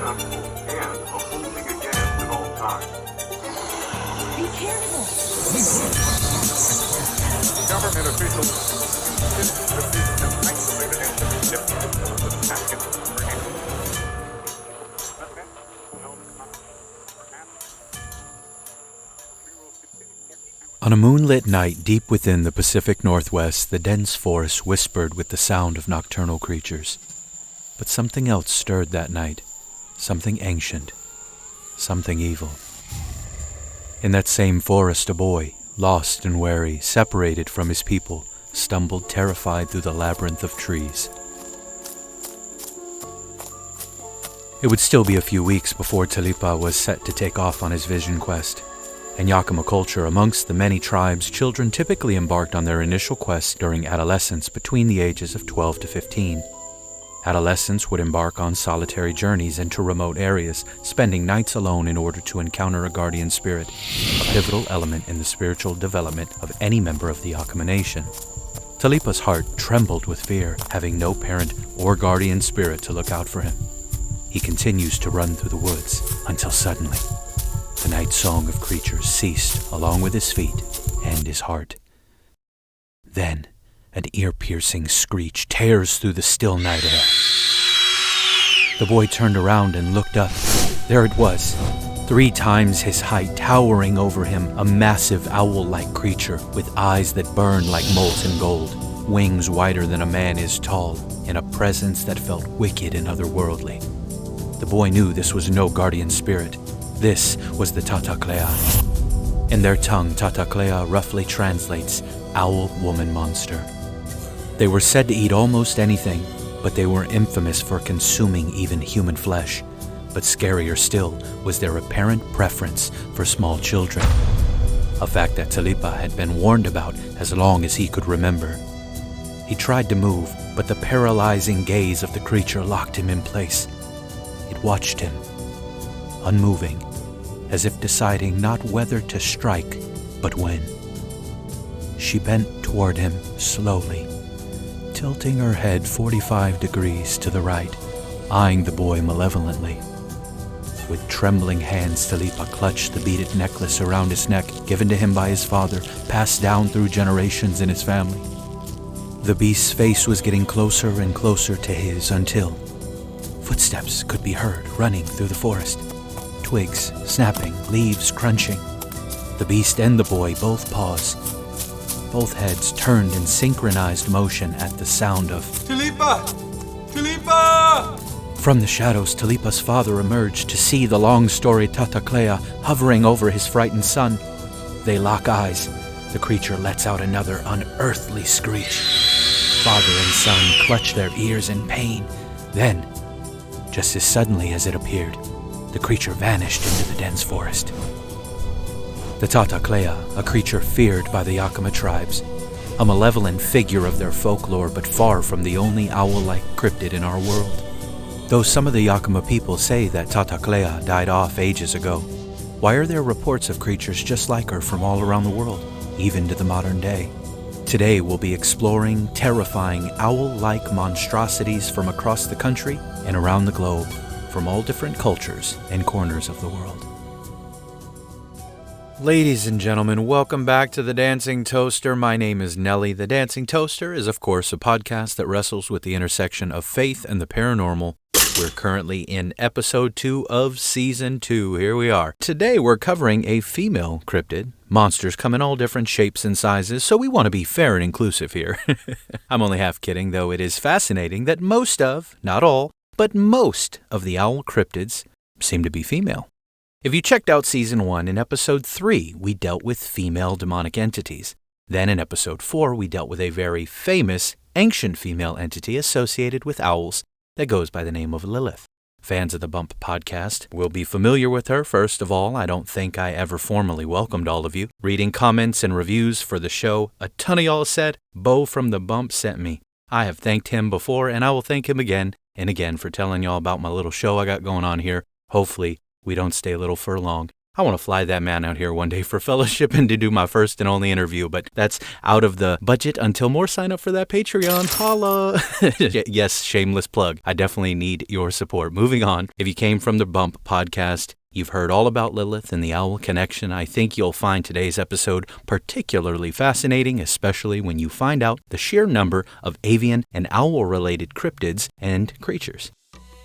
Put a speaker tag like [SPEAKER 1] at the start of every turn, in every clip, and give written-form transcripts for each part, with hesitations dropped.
[SPEAKER 1] successful and a holding against at all times.
[SPEAKER 2] Be careful!
[SPEAKER 1] Government officials insist that this is isolated incident of attack and
[SPEAKER 3] On a moonlit night deep within the Pacific Northwest, the dense forest whispered with the sound of nocturnal creatures. But something else stirred that night, something ancient, something evil. In that same forest, a boy, lost and wary, separated from his people, stumbled terrified through the labyrinth of trees. It would still be a few weeks before Talipa was set to take off on his vision quest. In Yakima culture, amongst the many tribes, children typically embarked on their initial quest during adolescence between the ages of 12 to 15. Adolescents would embark on solitary journeys into remote areas, spending nights alone in order to encounter a guardian spirit, a pivotal element in the spiritual development of any member of the Yakima Nation. Talipa's heart trembled with fear, having no parent or guardian spirit to look out for him. He continues to run through the woods until suddenly, the night song of creatures ceased along with his feet and his heart. Then, an ear-piercing screech tears through the still night air. The boy turned around and looked up. There it was, 3 times his height, towering over him, a massive owl-like creature with eyes that burned like molten gold, wings wider than a man is tall, and a presence that felt wicked and otherworldly. The boy knew this was no guardian spirit. This was the Tah-tah-kle. In their tongue, Tah-tah-kle roughly translates owl woman monster. They were said to eat almost anything, but they were infamous for consuming even human flesh. But scarier still was their apparent preference for small children, a fact that Talipa had been warned about as long as he could remember. He tried to move, but the paralyzing gaze of the creature locked him in place. It watched him, unmoving, as if deciding not whether to strike, but when. She bent toward him slowly, tilting her head 45 degrees to the right, eyeing the boy malevolently. With trembling hands, Talipa clutched the beaded necklace around his neck, given to him by his father, passed down through generations in his family. The beast's face was getting closer and closer to his until footsteps could be heard running through the forest. Twigs snapping, leaves crunching. The beast and the boy both paused. Both heads turned in synchronized motion at the sound of
[SPEAKER 4] Talipa! Talipa!
[SPEAKER 3] From the shadows, Talipa's father emerged to see the long-storied Tah-tah-kle hovering over his frightened son. They lock eyes. The creature lets out another unearthly screech. Father and son clutch their ears in pain. Then, just as suddenly as it appeared, the creature vanished into the dense forest. The Tah-tah-kle, a creature feared by the Yakima tribes, a malevolent figure of their folklore but far from the only owl-like cryptid in our world. Though some of the Yakima people say that Tah-tah-kle died off ages ago, why are there reports of creatures just like her from all around the world, even to the modern day? Today we'll be exploring terrifying owl-like monstrosities from across the country and around the globe, from all different cultures and corners of the world. Ladies and gentlemen, welcome back to The Dancing Toaster. My name is Nelly. The Dancing Toaster is, of course, a podcast that wrestles with the intersection of faith and the paranormal. We're currently in episode 2 of season 2. Here we are. Today we're covering a female cryptid. Monsters come in all different shapes and sizes, so we want to be fair and inclusive here. I'm only half kidding, though it is fascinating that most of, not all, but most of the owl cryptids seem to be female. If you checked out Season 1, in Episode 3, we dealt with female demonic entities. Then in Episode 4, we dealt with a very famous, ancient female entity associated with owls that goes by the name of Lilith. Fans of the Bump podcast will be familiar with her. First of all, I don't think I ever formally welcomed all of you. Reading comments and reviews for the show, a ton of y'all said, Bo from the Bump sent me. I have thanked him before, and I will thank him again and again for telling y'all about my little show I got going on here. Hopefully, we don't stay a little for long. I want to fly that man out here one day for fellowship and to do my first and only interview, but that's out of the budget until more sign up for that Patreon. Holla! Yes, shameless plug. I definitely need your support. Moving on. If you came from the Bump podcast, you've heard all about Lilith and the Owl Connection. I think you'll find today's episode particularly fascinating, especially when you find out the sheer number of avian and owl-related cryptids and creatures.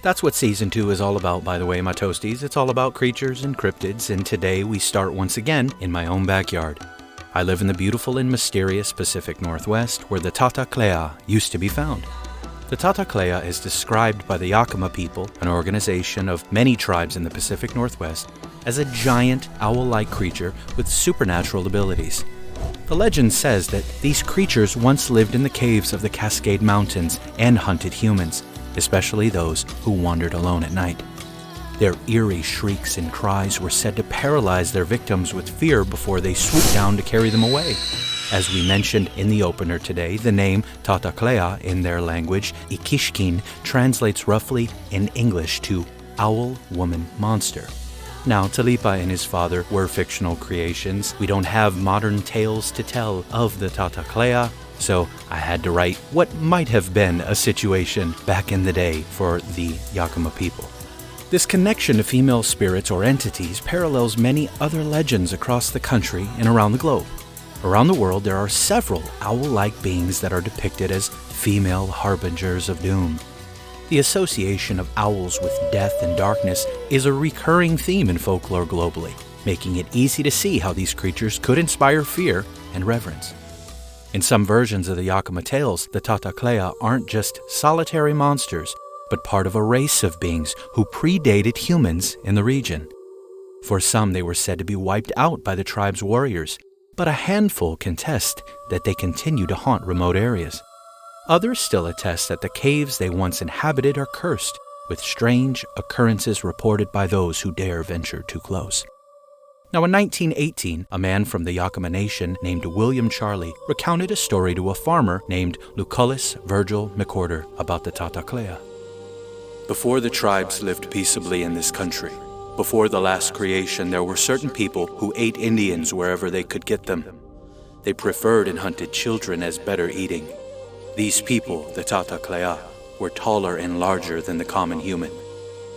[SPEAKER 3] That's what Season 2 is all about, by the way, my toasties. It's all about creatures and cryptids, and today we start once again in my own backyard. I live in the beautiful and mysterious Pacific Northwest, where the Tah-tah-kle used to be found. The Tah-tah-kle is described by the Yakima people, an organization of many tribes in the Pacific Northwest, as a giant owl-like creature with supernatural abilities. The legend says that these creatures once lived in the caves of the Cascade Mountains and hunted humans, especially those who wandered alone at night. Their eerie shrieks and cries were said to paralyze their victims with fear before they swooped down to carry them away. As we mentioned in the opener today, the name Tah-tah-kle in their language, Ikishkin, translates roughly in English to owl, woman, monster. Now, Talipa and his father were fictional creations. We don't have modern tales to tell of the Tah-tah-kle, so I had to write what might have been a situation back in the day for the Yakima people. This connection to female spirits or entities parallels many other legends across the country and around the globe. Around the world, there are several owl-like beings that are depicted as female harbingers of doom. The association of owls with death and darkness is a recurring theme in folklore globally, making it easy to see how these creatures could inspire fear and reverence. In some versions of the Yakima tales, the Tah-tah-kle aren't just solitary monsters, but part of a race of beings who predated humans in the region. For some, they were said to be wiped out by the tribe's warriors, but a handful contest that they continue to haunt remote areas. Others still attest that the caves they once inhabited are cursed, with strange occurrences reported by those who dare venture too close. Now, in 1918, a man from the Yakima Nation named William Charlie recounted a story to a farmer named Lucullus Virgil McWhorter about the Tah-tah-kle. Before the tribes lived peaceably in this country, before the last creation, there were certain people who ate Indians wherever they could get them. They preferred and hunted children as better eating. These people, the Tah-tah-kle, were taller and larger than the common human.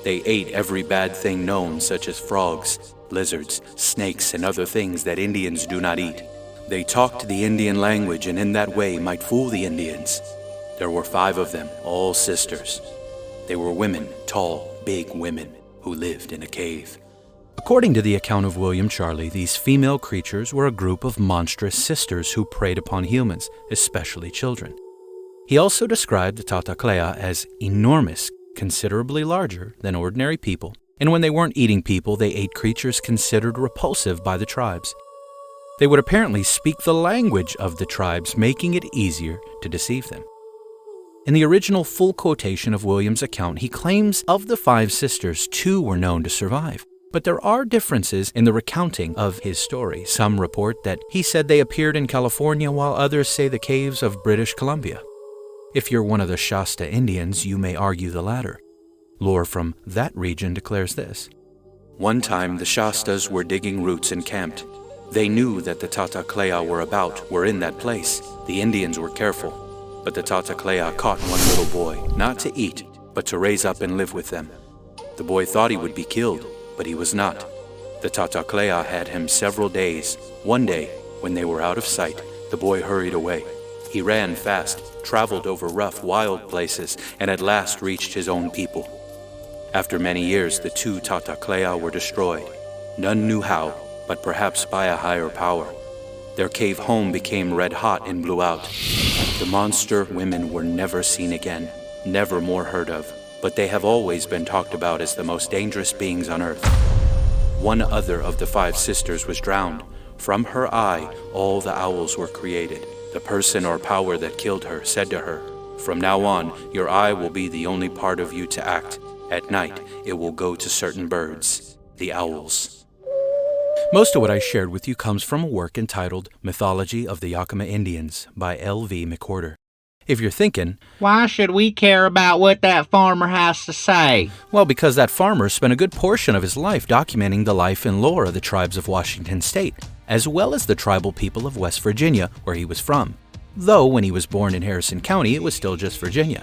[SPEAKER 3] They ate every bad thing known, such as frogs, lizards, snakes, and other things that Indians do not eat. They talked the Indian language and in that way might fool the Indians. There were 5 of them, all sisters. They were women, tall, big women, who lived in a cave. According to the account of William Charlie, these female creatures were a group of monstrous sisters who preyed upon humans, especially children. He also described the Tah-tah-kle as enormous, considerably larger than ordinary people, and when they weren't eating people, they ate creatures considered repulsive by the tribes. They would apparently speak the language of the tribes, making it easier to deceive them. In the original full quotation of William's account, he claims of the 5 sisters, 2 were known to survive. But there are differences in the recounting of his story. Some report that he said they appeared in California, while others say the caves of British Columbia. If you're one of the Shasta Indians, you may argue the latter. Lore from that region declares this. One time the Shastas were digging roots and camped. They knew that the Tah-tah-kle were in that place. The Indians were careful, but the Tah-tah-kle caught one little boy, not to eat, but to raise up and live with them. The boy thought he would be killed, but he was not. The Tah-tah-kle had him several days. One day, when they were out of sight, the boy hurried away. He ran fast, traveled over rough, wild places, and at last reached his own people. After many years, the 2 Tah-tah-kle were destroyed. None knew how, but perhaps by a higher power. Their cave home became red hot and blew out. The monster women were never seen again, never more heard of, but they have always been talked about as the most dangerous beings on earth. One other of the 5 sisters was drowned. From her eye, all the owls were created. The person or power that killed her said to her, "From now on, your eye will be the only part of you to act. At night, it will go to certain birds, the owls." Most of what I shared with you comes from a work entitled Mythology of the Yakima Indians by L.V. McWhorter. If you're thinking,
[SPEAKER 5] why should we care about what that farmer has to say?
[SPEAKER 3] well, because that farmer spent a good portion of his life documenting the life and lore of the tribes of Washington State, as well as the tribal people of West Virginia, where he was from. Though when he was born in Harrison County, it was still just Virginia.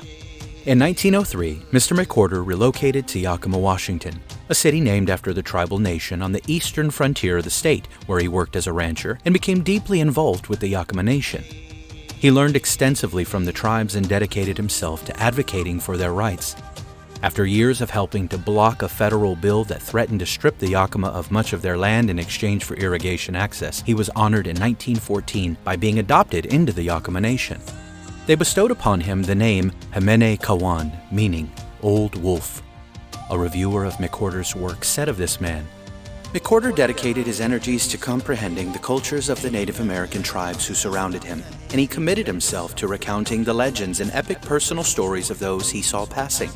[SPEAKER 3] In 1903, Mr. McWhorter relocated to Yakima, Washington, a city named after the tribal nation on the eastern frontier of the state, where he worked as a rancher and became deeply involved with the Yakima Nation. He learned extensively from the tribes and dedicated himself to advocating for their rights. After years of helping to block a federal bill that threatened to strip the Yakima of much of their land in exchange for irrigation access, he was honored in 1914 by being adopted into the Yakima Nation. They bestowed upon him the name Hemene Kawan, meaning Old Wolf. A reviewer of McWhorter's work said of this man, McWhorter dedicated his energies to comprehending the cultures of the Native American tribes who surrounded him, and he committed himself to recounting the legends and epic personal stories of those he saw passing.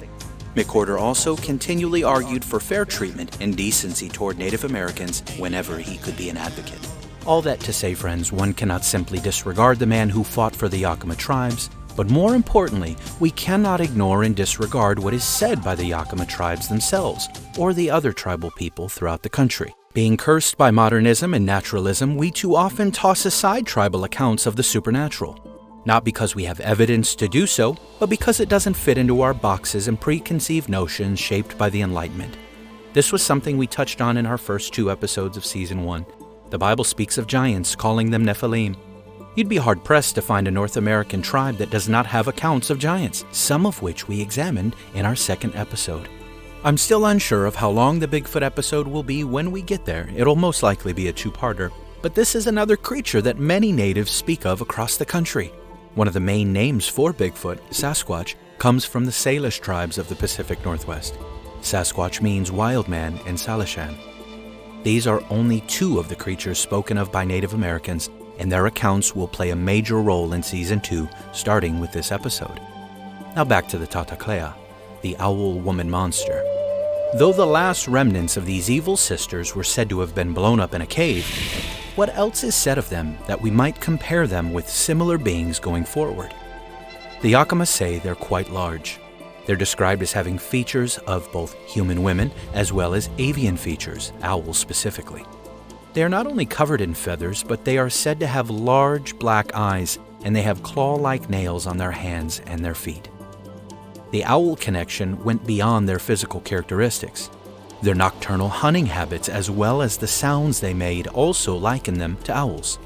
[SPEAKER 3] McWhorter also continually argued for fair treatment and decency toward Native Americans whenever he could be an advocate. All that to say, friends, one cannot simply disregard the man who fought for the Yakima tribes, but more importantly, we cannot ignore and disregard what is said by the Yakima tribes themselves, or the other tribal people throughout the country. Being cursed by modernism and naturalism, we too often toss aside tribal accounts of the supernatural. Not because we have evidence to do so, but because it doesn't fit into our boxes and preconceived notions shaped by the Enlightenment. This was something we touched on in our first 2 episodes of Season 1. The Bible speaks of giants, calling them Nephilim. You'd be hard-pressed to find a North American tribe that does not have accounts of giants, some of which we examined in our 2nd episode. I'm still unsure of how long the Bigfoot episode will be when we get there. It'll most likely be a 2-parter. But this is another creature that many natives speak of across the country. One of the main names for Bigfoot, Sasquatch, comes from the Salish tribes of the Pacific Northwest. Sasquatch means wild man in Salishan. These are only 2 of the creatures spoken of by Native Americans, and their accounts will play a major role in Season 2, starting with this episode. Now back to the Tah-tah-kle, the owl woman monster. Though the last remnants of these evil sisters were said to have been blown up in a cave, what else is said of them that we might compare them with similar beings going forward? The Yakima say they're quite large. They're described as having features of both human women as well as avian features, owls specifically. They are not only covered in feathers, but they are said to have large black eyes, and they have claw-like nails on their hands and their feet. The owl connection went beyond their physical characteristics. Their nocturnal hunting habits as well as the sounds they made also liken them to owls.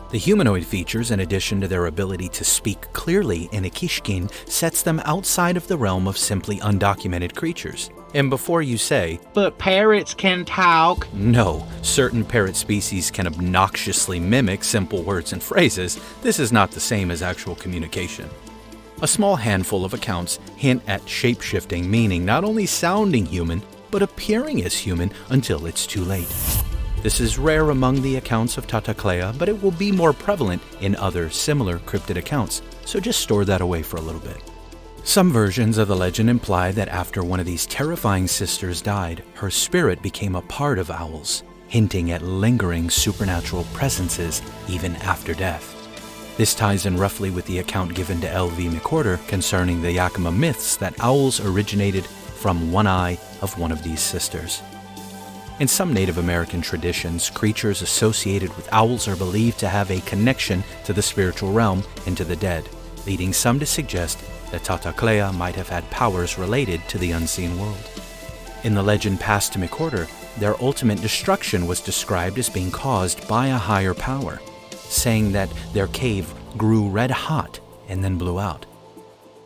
[SPEAKER 3] The humanoid features, in addition to their ability to speak clearly in Akishkin, sets them outside of the realm of simply undocumented creatures. And before you say,
[SPEAKER 5] but parrots can talk.
[SPEAKER 3] No, certain parrot species can obnoxiously mimic simple words and phrases, this is not the same as actual communication. A small handful of accounts hint at shape-shifting, meaning not only sounding human, but appearing as human until it's too late. This is rare among the accounts of Tah-tah-kle, but it will be more prevalent in other similar cryptid accounts, so just store that away for a little bit. Some versions of the legend imply that after one of these terrifying sisters died, her spirit became a part of owls, hinting at lingering supernatural presences even after death. This ties in roughly with the account given to L.V. McWhorter concerning the Yakima myths that owls originated from one eye of one of these sisters. In some Native American traditions, creatures associated with owls are believed to have a connection to the spiritual realm and to the dead, leading some to suggest that Tah-tah-kle might have had powers related to the unseen world. In the legend passed to McWhorter, their ultimate destruction was described as being caused by a higher power, saying that their cave grew red hot and then blew out.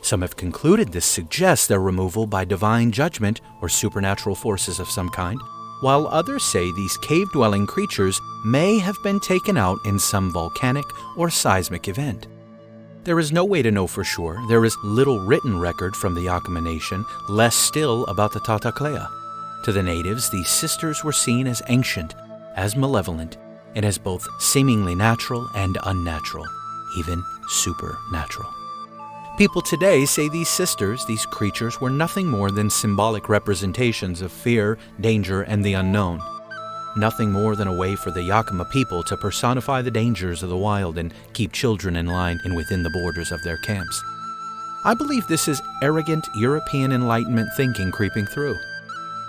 [SPEAKER 3] Some have concluded this suggests their removal by divine judgment or supernatural forces of some kind, while others say these cave-dwelling creatures may have been taken out in some volcanic or seismic event. There is no way to know for sure. There is little written record from the Yakima Nation, less still about the Tah-tah-kle. To the natives, these sisters were seen as ancient, as malevolent, and as both seemingly natural and unnatural, even supernatural. People today say these sisters, these creatures, were nothing more than symbolic representations of fear, danger, and the unknown. Nothing more than a way for the Yakima people to personify the dangers of the wild and keep children in line and within the borders of their camps. I believe this is arrogant European Enlightenment thinking creeping through.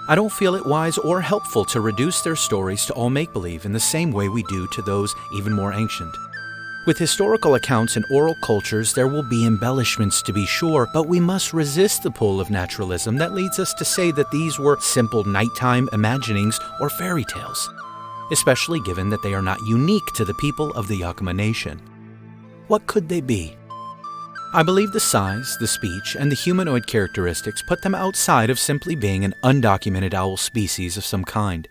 [SPEAKER 3] I don't feel it wise or helpful to reduce their stories to all make-believe in the same way we do to those even more ancient. With historical accounts and oral cultures, there will be embellishments to be sure, but we must resist the pull of naturalism that leads us to say that these were simple nighttime imaginings or fairy tales, especially given that they are not unique to the people of the Yakama Nation. What could they be? I believe the size, the speech, and the humanoid characteristics put them outside of simply being an undocumented owl species of some kind.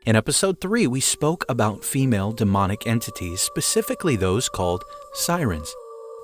[SPEAKER 3] In episode 3, we spoke about female demonic entities, specifically those called sirens.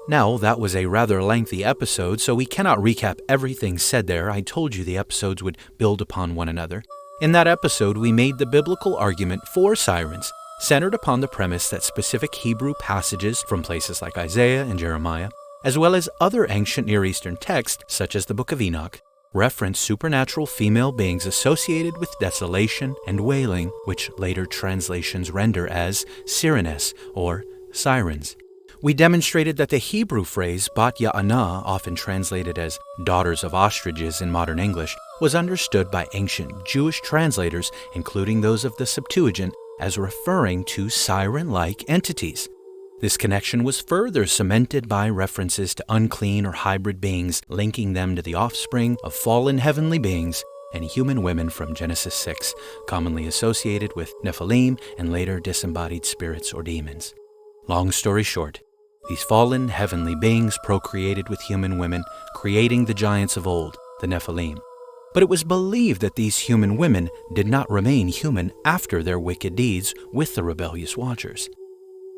[SPEAKER 3] Now, that was a rather lengthy episode, so we cannot recap everything said there. I told you the episodes would build upon one another. In that episode, we made the biblical argument for sirens, centered upon the premise that specific Hebrew passages from places like Isaiah and Jeremiah, as well as other ancient Near Eastern texts, such as the Book of Enoch, reference supernatural female beings associated with desolation and wailing, which later translations render as sirenes or sirens. We demonstrated that the Hebrew phrase bat ya'anah, often translated as daughters of ostriches in modern English, was understood by ancient Jewish translators, including those of the Septuagint, as referring to siren-like entities. This connection was further cemented by references to unclean or hybrid beings, linking them to the offspring of fallen heavenly beings and human women from Genesis 6, commonly associated with Nephilim and later disembodied spirits or demons. Long story short, these fallen heavenly beings procreated with human women, creating the giants of old, the Nephilim. But it was believed that these human women did not remain human after their wicked deeds with the rebellious Watchers.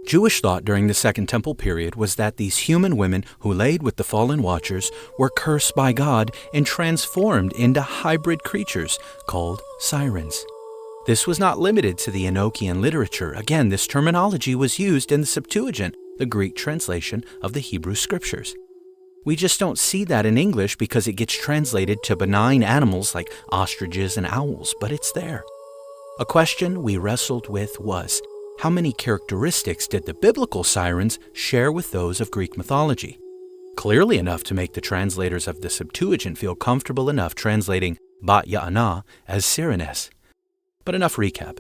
[SPEAKER 3] Jewish thought during the Second Temple period was that these human women who laid with the fallen Watchers were cursed by God and transformed into hybrid creatures called sirens. This was not limited to the Enochian literature. Again, this terminology was used in the Septuagint, the Greek translation of the Hebrew Scriptures. We just don't see that in English because it gets translated to benign animals like ostriches and owls, but it's there. A question we wrestled with was, how many characteristics did the biblical sirens share with those of Greek mythology? Clearly enough to make the translators of the Septuagint feel comfortable enough translating bat ya'anah as sirenes. But enough recap.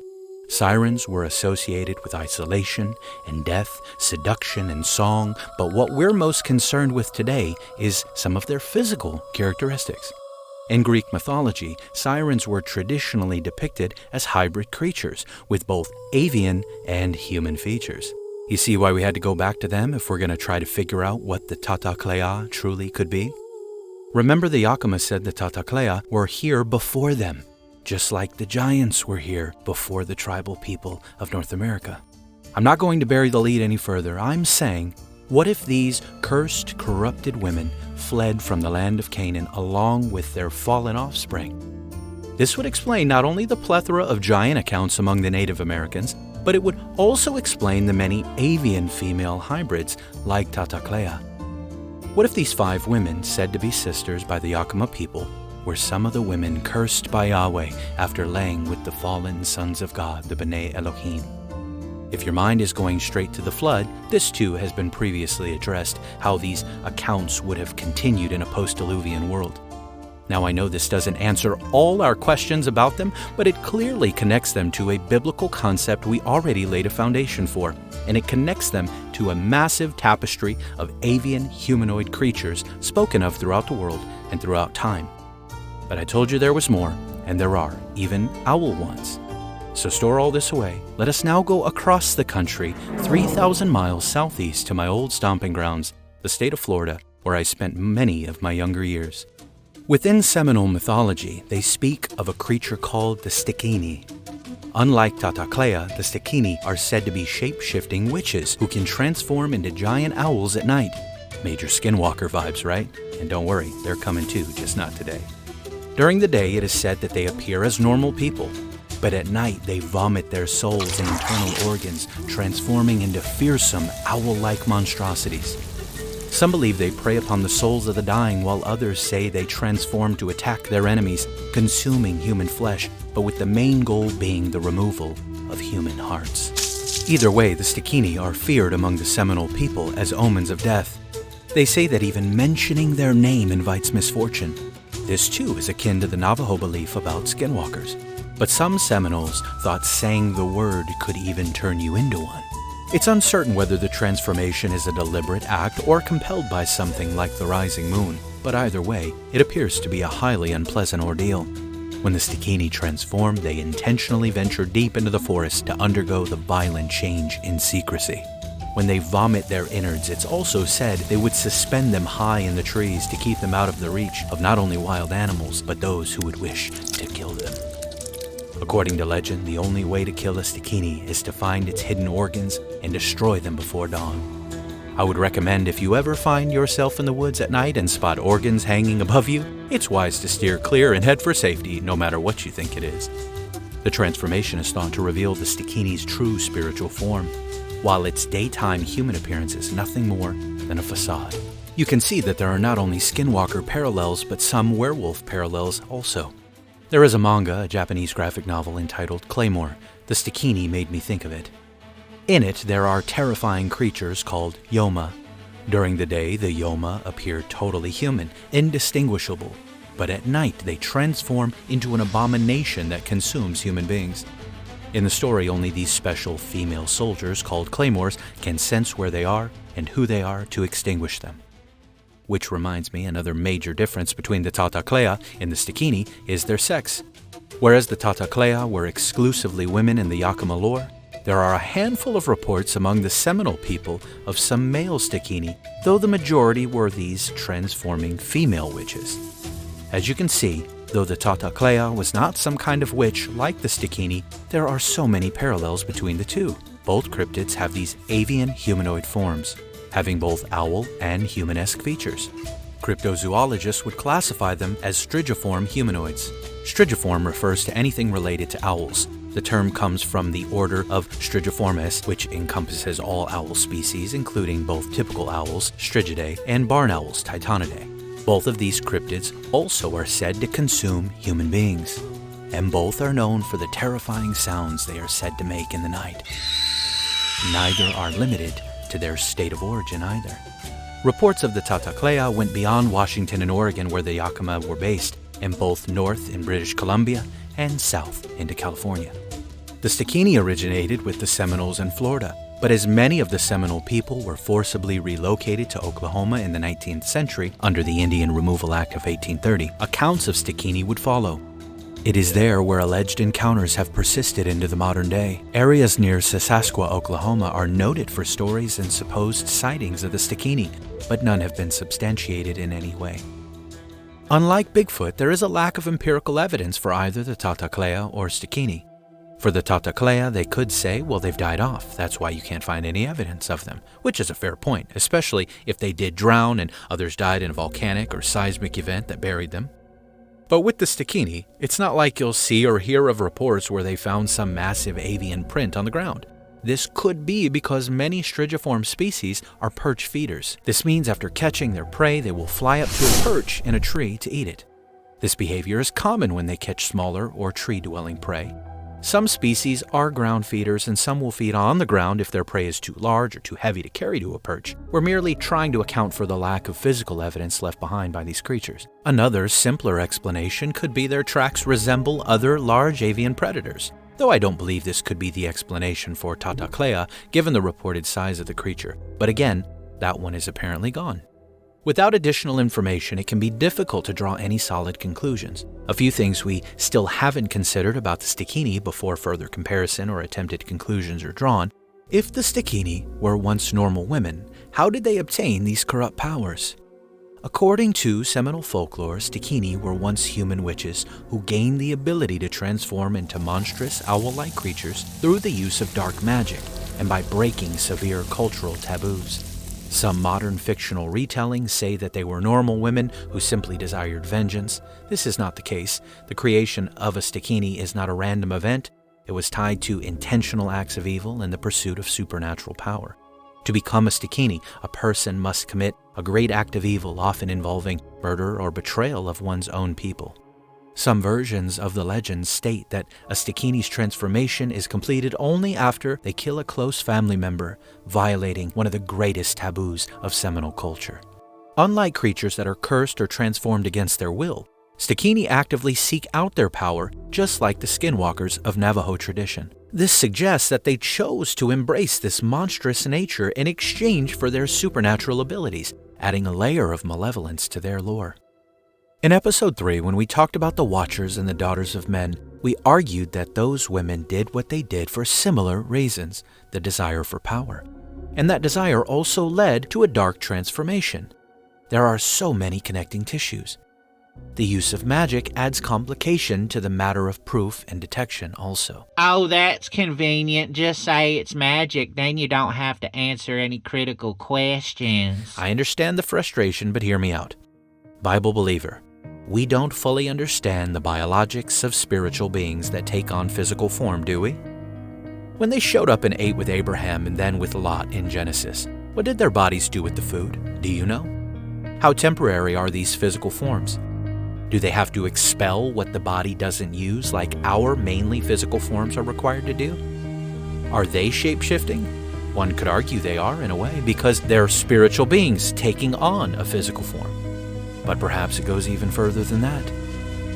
[SPEAKER 3] Sirens were associated with isolation and death, seduction and song, but what we're most concerned with today is some of their physical characteristics. In Greek mythology, sirens were traditionally depicted as hybrid creatures with both avian and human features. You see why we had to go back to them if we're going to try to figure out what the Tah-tah-kle truly could be? Remember, the Yakama said the Tah-tah-kle were here before them, just like the giants were here before the tribal people of North America. I'm not going to bury the lead any further. I'm saying, what if these cursed, corrupted women fled from the land of Canaan along with their fallen offspring? This would explain not only the plethora of giant accounts among the Native Americans, but it would also explain the many avian female hybrids like Tah-tah-kle. What if these 5 women, said to be sisters by the Yakama people, were some of the women cursed by Yahweh after laying with the fallen sons of God, the B'nai Elohim? If your mind is going straight to the flood, this too has been previously addressed, how these accounts would have continued in a post-diluvian world. Now, I know this doesn't answer all our questions about them, but it clearly connects them to a biblical concept we already laid a foundation for, and it connects them to a massive tapestry of avian humanoid creatures spoken of throughout the world and throughout time. But I told you there was more, and there are, even owl ones. So store all this away. Let us now go across the country, 3,000 miles southeast to my old stomping grounds, the state of Florida, where I spent many of my younger years. Within Seminole mythology, they speak of a creature called the Stikini. Unlike Tah-tah-kle, the Stikini are said to be shape-shifting witches who can transform into giant owls at night. Major Skinwalker vibes, right? And don't worry, they're coming too, just not today. During the day, it is said that they appear as normal people, but at night they vomit their souls and internal organs, transforming into fearsome, owl-like monstrosities. Some believe they prey upon the souls of the dying, while others say they transform to attack their enemies, consuming human flesh, but with the main goal being the removal of human hearts. Either way, the Stikini are feared among the Seminole people as omens of death. They say that even mentioning their name invites misfortune. This too is akin to the Navajo belief about skinwalkers. But some Seminoles thought saying the word could even turn you into one. It's uncertain whether the transformation is a deliberate act or compelled by something like the rising moon, but either way, it appears to be a highly unpleasant ordeal. When the Stikini transform, they intentionally venture deep into the forest to undergo the violent change in secrecy. When they vomit their innards, it's also said they would suspend them high in the trees to keep them out of the reach of not only wild animals, but those who would wish to kill them. According to legend, the only way to kill a Stikini is to find its hidden organs and destroy them before dawn. I would recommend if you ever find yourself in the woods at night and spot organs hanging above you, it's wise to steer clear and head for safety no matter what you think it is. The transformation is thought to reveal the Stikini's true spiritual form, while its daytime human appearance is nothing more than a facade. You can see that there are not only skinwalker parallels, but some werewolf parallels also. There is a manga, a Japanese graphic novel entitled Claymore. The Stikini made me think of it. In it, there are terrifying creatures called Yoma. During the day, the Yoma appear totally human, indistinguishable, but at night they transform into an abomination that consumes human beings. In the story, only these special female soldiers called Claymores can sense where they are and who they are to extinguish them. Which reminds me, another major difference between the Tah-tah-kle and the Stikini is their sex. Whereas the Tah-tah-kle were exclusively women in the Yakima lore, there are a handful of reports among the Seminole people of some male Stikini, though the majority were these transforming female witches. As you can see, though the Tah-tah-kle was not some kind of witch like the Stikini, there are so many parallels between the two. Both cryptids have these avian humanoid forms, having both owl and human-esque features. Cryptozoologists would classify them as strigiform humanoids. Strigiform refers to anything related to owls. The term comes from the order of Strigiformes, which encompasses all owl species, including both typical owls, Strigidae, and barn owls, Titanidae. Both of these cryptids also are said to consume human beings, and both are known for the terrifying sounds they are said to make in the night. Neither are limited to their state of origin either. Reports of the Tah-tah-kle went beyond Washington and Oregon, where the Yakima were based, and both north in British Columbia and south into California. The Stikini originated with the Seminoles in Florida, but as many of the Seminole people were forcibly relocated to Oklahoma in the 19th century under the Indian Removal Act of 1830, accounts of Stikini would follow. It is there where alleged encounters have persisted into the modern day. Areas near Sasasqua, Oklahoma are noted for stories and supposed sightings of the Stikini, but none have been substantiated in any way. Unlike Bigfoot, there is a lack of empirical evidence for either the Tah-tah-kle or Stikini. For the Tah-tah-kle, they could say, well, they've died off. That's why you can't find any evidence of them, which is a fair point, especially if they did drown and others died in a volcanic or seismic event that buried them. But with the Stikini, it's not like you'll see or hear of reports where they found some massive avian print on the ground. This could be because many strigiform species are perch feeders. This means after catching their prey, they will fly up to a perch in a tree to eat it. This behavior is common when they catch smaller or tree-dwelling prey. Some species are ground feeders, and some will feed on the ground if their prey is too large or too heavy to carry to a perch. We're merely trying to account for the lack of physical evidence left behind by these creatures. Another, simpler explanation could be their tracks resemble other large avian predators, though I don't believe this could be the explanation for Tah-tah-kle given the reported size of the creature. But again, that one is apparently gone. Without additional information, it can be difficult to draw any solid conclusions. A few things we still haven't considered about the Stikini before further comparison or attempted conclusions are drawn. If the Stikini were once normal women, how did they obtain these corrupt powers? According to Seminole folklore, Stikini were once human witches who gained the ability to transform into monstrous owl-like creatures through the use of dark magic and by breaking severe cultural taboos. Some modern fictional retellings say that they were normal women who simply desired vengeance. This is not the case. The creation of a Stikini is not a random event. It was tied to intentional acts of evil and the pursuit of supernatural power. To become a Stikini, a person must commit a great act of evil, often involving murder or betrayal of one's own people. Some versions of the legend state that a Stikini's transformation is completed only after they kill a close family member, violating one of the greatest taboos of Seminole culture. Unlike creatures that are cursed or transformed against their will, Stikini actively seek out their power, just like the skinwalkers of Navajo tradition. This suggests that they chose to embrace this monstrous nature in exchange for their supernatural abilities, adding a layer of malevolence to their lore. In episode 3, when we talked about the Watchers and the Daughters of Men, we argued that those women did what they did for similar reasons, the desire for power. And that desire also led to a dark transformation. There are so many connecting tissues. The use of magic adds complication to the matter of proof and detection also.
[SPEAKER 5] Oh, that's convenient. Just say it's magic, then you don't have to answer any critical questions.
[SPEAKER 3] I understand the frustration, but hear me out. Bible believer, we don't fully understand the biologics of spiritual beings that take on physical form, do we? When they showed up and ate with Abraham and then with Lot in Genesis, what did their bodies do with the food? Do you know? How temporary are these physical forms? Do they have to expel what the body doesn't use like our mainly physical forms are required to do? Are they shape-shifting? One could argue they are in a way because they're spiritual beings taking on a physical form. But perhaps it goes even further than that.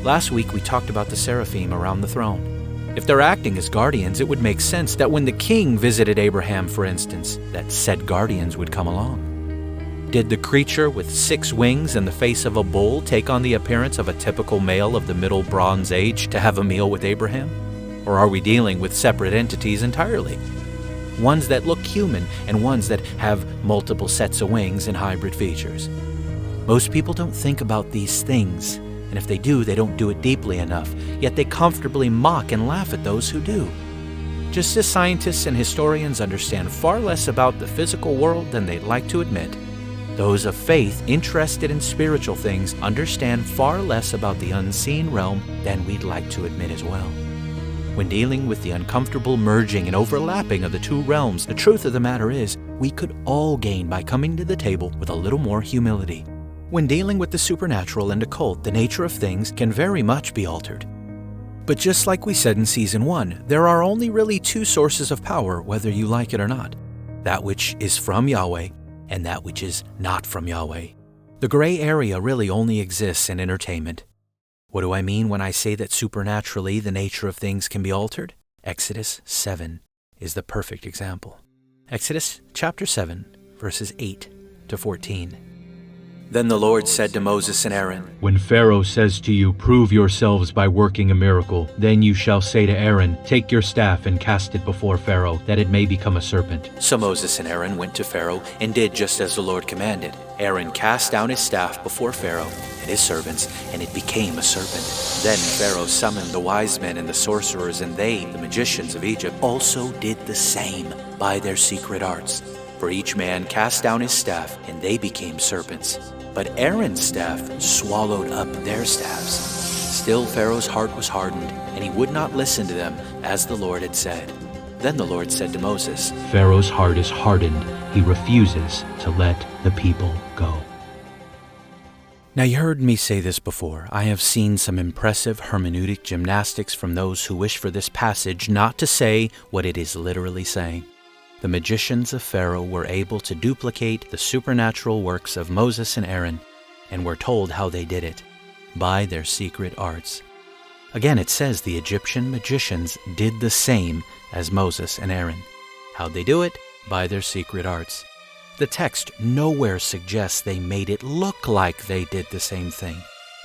[SPEAKER 3] Last week we talked about the seraphim around the throne. If they're acting as guardians, it would make sense that when the king visited Abraham, for instance, that said guardians would come along. Did the creature with 6 wings and the face of a bull take on the appearance of a typical male of the Middle Bronze Age to have a meal with Abraham? Or are we dealing with separate entities entirely? Ones that look human and ones that have multiple sets of wings and hybrid features. Most people don't think about these things, and if they do, they don't do it deeply enough, yet they comfortably mock and laugh at those who do. Just as scientists and historians understand far less about the physical world than they'd like to admit, those of faith interested in spiritual things understand far less about the unseen realm than we'd like to admit as well. When dealing with the uncomfortable merging and overlapping of the two realms, the truth of the matter is, we could all gain by coming to the table with a little more humility. When dealing with the supernatural and occult, the nature of things can very much be altered. But just like we said in Season 1, there are only really 2 sources of power, whether you like it or not. That which is from Yahweh, and that which is not from Yahweh. The gray area really only exists in entertainment. What do I mean when I say that supernaturally the nature of things can be altered? Exodus 7 is the perfect example. Exodus chapter 7, verses 8 to 14. Then the Lord said to Moses and Aaron,
[SPEAKER 6] When Pharaoh says to you, Prove yourselves by working a miracle, then you shall say to Aaron, Take your staff and cast it before Pharaoh, that it may become a serpent.
[SPEAKER 3] So Moses and Aaron went to Pharaoh and did just as the Lord commanded. Aaron cast down his staff before Pharaoh and his servants, and it became a serpent. Then Pharaoh summoned the wise men and the sorcerers, and they, the magicians of Egypt, also did the same by their secret arts. For each man cast down his staff, and they became serpents. But Aaron's staff swallowed up their staffs. Still Pharaoh's heart was hardened, and he would not listen to them, as the Lord had said. Then the Lord said to Moses,
[SPEAKER 6] Pharaoh's heart is hardened. He refuses to let the people go.
[SPEAKER 3] Now you heard me say this before. I have seen some impressive hermeneutic gymnastics from those who wish for this passage not to say what it is literally saying. The magicians of Pharaoh were able to duplicate the supernatural works of Moses and Aaron, and were told how they did it, by their secret arts. Again, it says the Egyptian magicians did the same as Moses and Aaron. How'd they do it? By their secret arts. The text nowhere suggests they made it look like they did the same thing.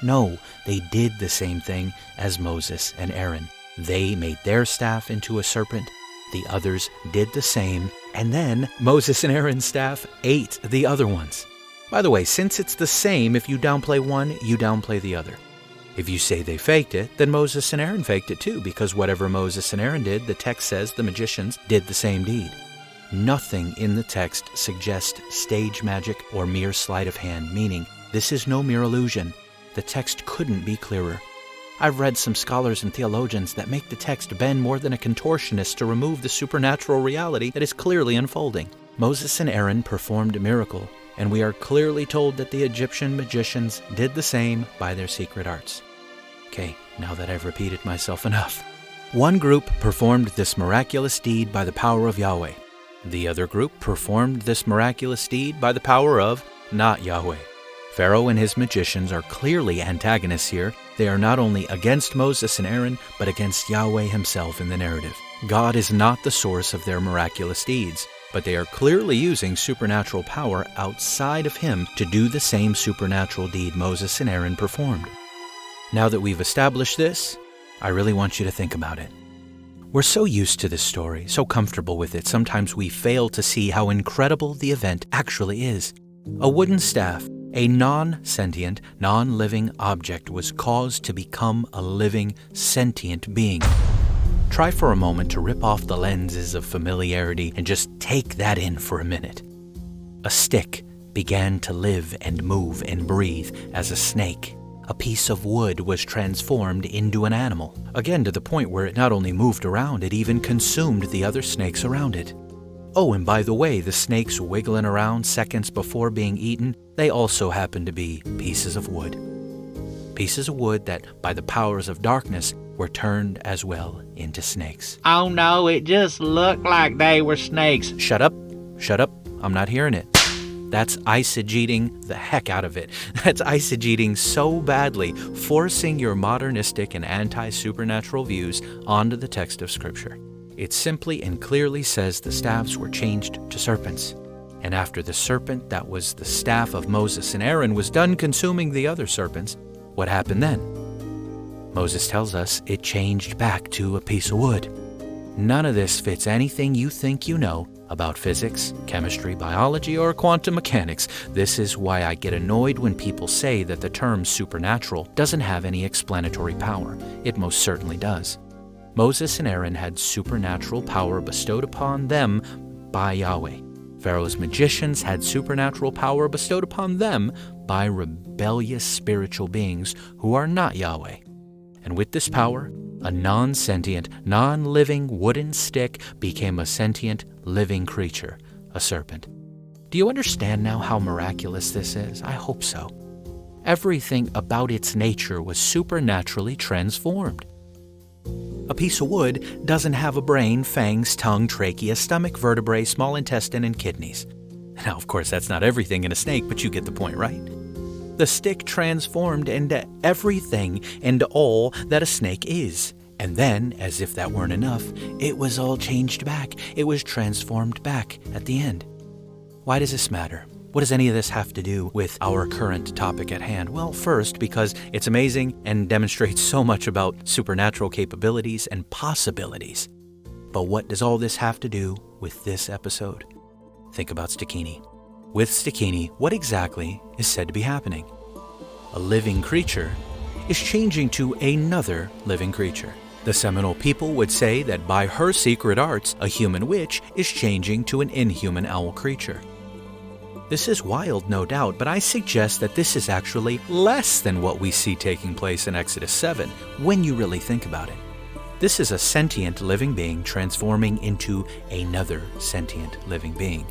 [SPEAKER 3] No, they did the same thing as Moses and Aaron. They made their staff into a serpent. The others did the same, and then Moses and Aaron's staff ate the other ones. By the way, since it's the same, if you downplay one, you downplay the other. If you say they faked it, then Moses and Aaron faked it too, because whatever Moses and Aaron did, the text says the magicians did the same deed. Nothing in the text suggests stage magic or mere sleight of hand, meaning this is no mere illusion. The text couldn't be clearer. I've read some scholars and theologians that make the text bend more than a contortionist to remove the supernatural reality that is clearly unfolding. Moses and Aaron performed a miracle, and we are clearly told that the Egyptian magicians did the same by their secret arts. Okay, now that I've repeated myself enough. One group performed this miraculous deed by the power of Yahweh. The other group performed this miraculous deed by the power of not Yahweh. Pharaoh and his magicians are clearly antagonists here. They are not only against Moses and Aaron, but against Yahweh himself in the narrative. God is not the source of their miraculous deeds, but they are clearly using supernatural power outside of him to do the same supernatural deed Moses and Aaron performed. Now that we've established this, I really want you to think about it. We're so used to this story, so comfortable with it, sometimes we fail to see how incredible the event actually is. A wooden staff, a non-sentient, non-living object, was caused to become a living, sentient being. Try for a moment to rip off the lenses of familiarity and just take that in for a minute. A stick began to live and move and breathe as a snake. A piece of wood was transformed into an animal, again to the point where it not only moved around, it even consumed the other snakes around it. Oh, and by the way, the snakes wiggling around seconds before being eaten, they also happened to be pieces of wood. Pieces of wood that, by the powers of darkness, were turned as well into snakes.
[SPEAKER 5] Oh no, it just looked like they were snakes.
[SPEAKER 3] Shut up, I'm not hearing it. That's eisegeting the heck out of it. That's eisegeting so badly, forcing your modernistic and anti-supernatural views onto the text of Scripture. It simply and clearly says the staffs were changed to serpents. And after the serpent that was the staff of Moses and Aaron was done consuming the other serpents, what happened then? Moses tells us it changed back to a piece of wood. None of this fits anything you think you know about physics, chemistry, biology, or quantum mechanics. This is why I get annoyed when people say that the term supernatural doesn't have any explanatory power. It most certainly does. Moses and Aaron had supernatural power bestowed upon them by Yahweh. Pharaoh's magicians had supernatural power bestowed upon them by rebellious spiritual beings who are not Yahweh. And with this power, a non-sentient, non-living wooden stick became a sentient, living creature, a serpent. Do you understand now how miraculous this is? I hope so. Everything about its nature was supernaturally transformed. A piece of wood doesn't have a brain, fangs, tongue, trachea, stomach, vertebrae, small intestine, and kidneys. Now, of course, that's not everything in a snake, but you get the point, right? The stick transformed into everything and all that a snake is. And then, as if that weren't enough, it was all changed back. It was transformed back at the end. Why does this matter? What does any of this have to do with our current topic at hand? Well, first, because it's amazing and demonstrates so much about supernatural capabilities and possibilities. But what does all this have to do with this episode? Think about Stikini. With Stikini, what exactly is said to be happening? A living creature is changing to another living creature. The Seminole people would say that by her secret arts, a human witch is changing to an inhuman owl creature. This is wild, no doubt, but I suggest that this is actually less than what we see taking place in Exodus 7, when you really think about it. This is a sentient living being transforming into another sentient living being.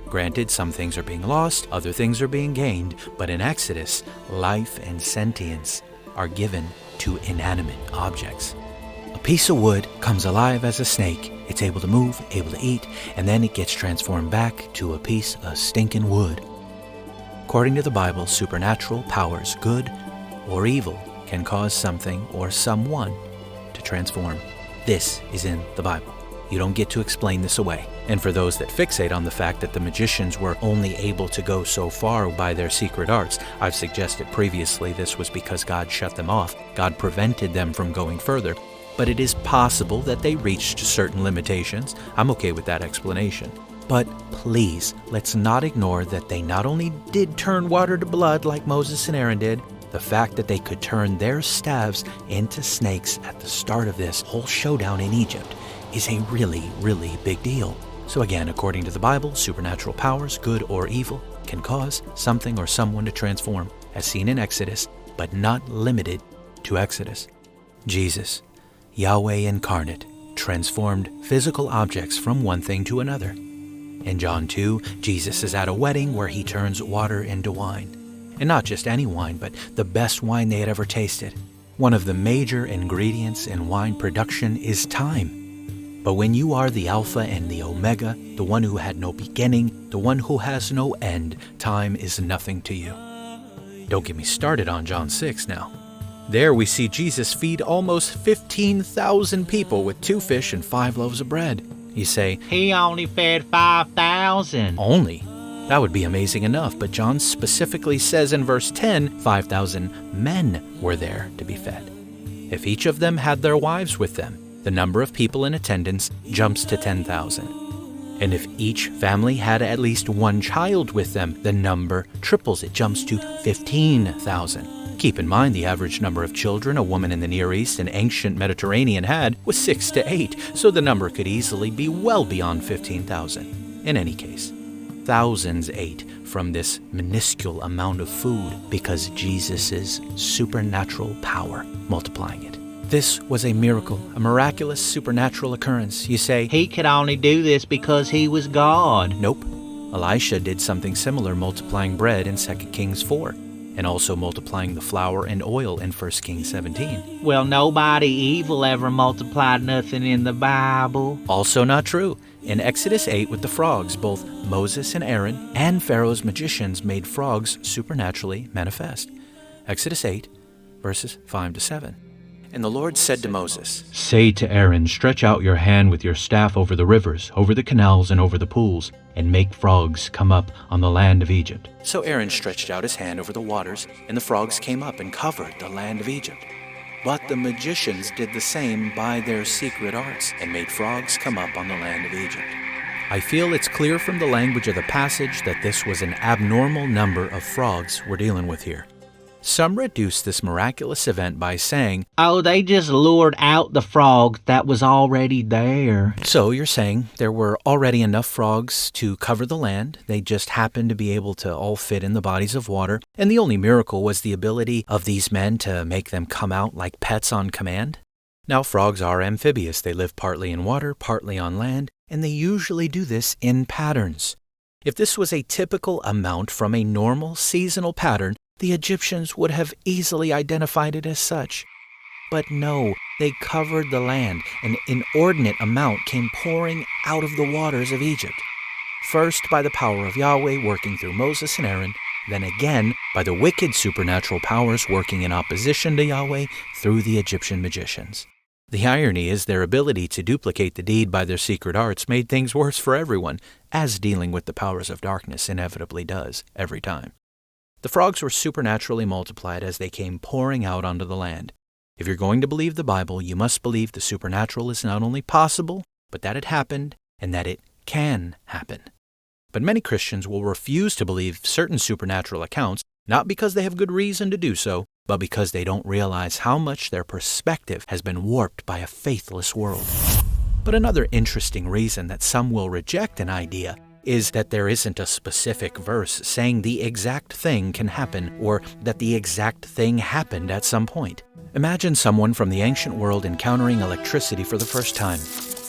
[SPEAKER 3] Granted, some things are being lost, other things are being gained, but in Exodus, life and sentience are given to inanimate objects. A piece of wood comes alive as a snake. It's able to move, able to eat, and then it gets transformed back to a piece of stinking wood. According to the Bible, supernatural powers, good or evil, can cause something or someone to transform. This is in the Bible. You don't get to explain this away. And for those that fixate on the fact that the magicians were only able to go so far by their secret arts, I've suggested previously this was because God shut them off. God prevented them from going further. But it is possible that they reached certain limitations. I'm okay with that explanation. But please, let's not ignore that they not only did turn water to blood like Moses and Aaron did, the fact that they could turn their staves into snakes at the start of this whole showdown in Egypt is a really, really big deal. So again, according to the Bible, supernatural powers, good or evil, can cause something or someone to transform, as seen in Exodus, but not limited to Exodus. Jesus, Yahweh incarnate, transformed physical objects from one thing to another. In John 2, Jesus is at a wedding where he turns water into wine. And not just any wine, but the best wine they had ever tasted. One of the major ingredients in wine production is time. But when you are the Alpha and the Omega, the one who had no beginning, the one who has no end, time is nothing to you. Don't get me started on John 6 now. There we see Jesus feed almost 15,000 people with 2 fish and 5 loaves of bread. You say,
[SPEAKER 5] He only fed 5,000.
[SPEAKER 3] only? That would be amazing enough, but John specifically says in verse 10, 5,000 men were there to be fed. If each of them had their wives with them, the number of people in attendance jumps to 10,000. And if each family had at least one child with them, the number triples. It jumps to 15,000. Keep in mind the average number of children a woman in the Near East and ancient Mediterranean had was 6 to 8, so the number could easily be well beyond 15,000. In any case, thousands ate from this minuscule amount of food because Jesus' supernatural power multiplying it. This was a miracle, a miraculous supernatural occurrence. You say,
[SPEAKER 5] He could only do this because he was God.
[SPEAKER 3] nope. Elisha did something similar, multiplying bread in 2 Kings 4, and also multiplying the flour and oil in 1 Kings 17.
[SPEAKER 5] Well, nobody evil ever multiplied nothing in the Bible.
[SPEAKER 3] Also not true. In Exodus 8 with the frogs, both Moses and Aaron and Pharaoh's magicians made frogs supernaturally manifest. Exodus 8, verses 5 to 7. And the Lord said to Moses,
[SPEAKER 6] Say to Aaron, Stretch out your hand with your staff over the rivers, over the canals, and over the pools, and make frogs come up on the land of Egypt.
[SPEAKER 3] So Aaron stretched out his hand over the waters, and the frogs came up and covered the land of Egypt. But the magicians did the same by their secret arts, and made frogs come up on the land of Egypt. I feel it's clear from the language of the passage that this was an abnormal number of frogs we're dealing with here. Some reduce this miraculous event by saying,
[SPEAKER 5] Oh, they just lured out the frog that was already there.
[SPEAKER 3] so you're saying there were already enough frogs to cover the land, they just happened to be able to all fit in the bodies of water, and the only miracle was the ability of these men to make them come out like pets on command? Now, frogs are amphibious. They live partly in water, partly on land, and they usually do this in patterns. If this was a typical amount from a normal seasonal pattern, the Egyptians would have easily identified it as such. But no, they covered the land. An inordinate amount came pouring out of the waters of Egypt. First by the power of Yahweh working through Moses and Aaron, then again by the wicked supernatural powers working in opposition to Yahweh through the Egyptian magicians. The irony is their ability to duplicate the deed by their secret arts made things worse for everyone, as dealing with the powers of darkness inevitably does every time. The frogs were supernaturally multiplied as they came pouring out onto the land. If you're going to believe the Bible, you must believe the supernatural is not only possible, but that it happened and that it can happen. But many Christians will refuse to believe certain supernatural accounts, not because they have good reason to do so, but because they don't realize how much their perspective has been warped by a faithless world. But another interesting reason that some will reject an idea is that there isn't a specific verse saying the exact thing can happen or that the exact thing happened at some point. Imagine someone from the ancient world encountering electricity for the first time.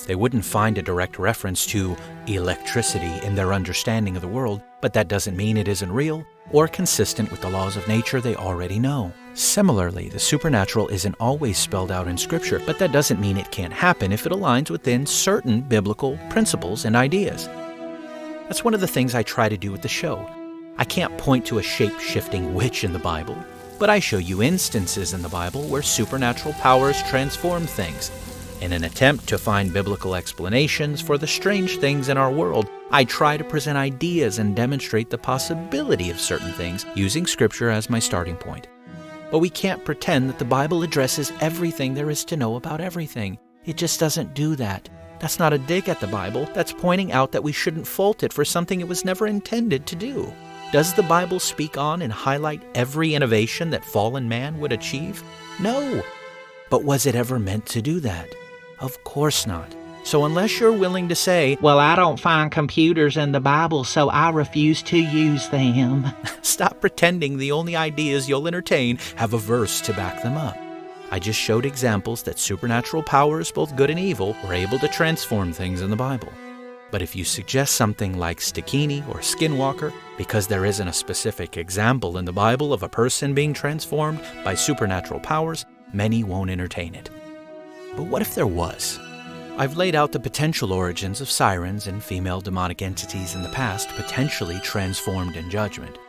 [SPEAKER 3] They wouldn't find a direct reference to electricity in their understanding of the world, but that doesn't mean it isn't real or consistent with the laws of nature they already know. Similarly, the supernatural isn't always spelled out in Scripture, but that doesn't mean it can't happen if it aligns within certain biblical principles and ideas. That's one of the things I try to do with the show. I can't point to a shape-shifting witch in the Bible, but I show you instances in the Bible where supernatural powers transform things. In an attempt to find biblical explanations for the strange things in our world, I try to present ideas and demonstrate the possibility of certain things using Scripture as my starting point. But we can't pretend that the Bible addresses everything there is to know about everything. It just doesn't do that. That's not a dig at the Bible. That's pointing out that we shouldn't fault it for something it was never intended to do. Does the Bible speak on and highlight every innovation that fallen man would achieve? No. But was it ever meant to do that? Of course not. So unless you're willing to say,
[SPEAKER 5] Well, I don't find computers in the Bible, so I refuse to use them.
[SPEAKER 3] stop pretending the only ideas you'll entertain have a verse to back them up. I just showed examples that supernatural powers, both good and evil, were able to transform things in the Bible. But if you suggest something like Stikini or Skinwalker, because there isn't a specific example in the Bible of a person being transformed by supernatural powers, many won't entertain it. But what if there was? I've laid out the potential origins of sirens and female demonic entities in the past potentially transformed in judgment.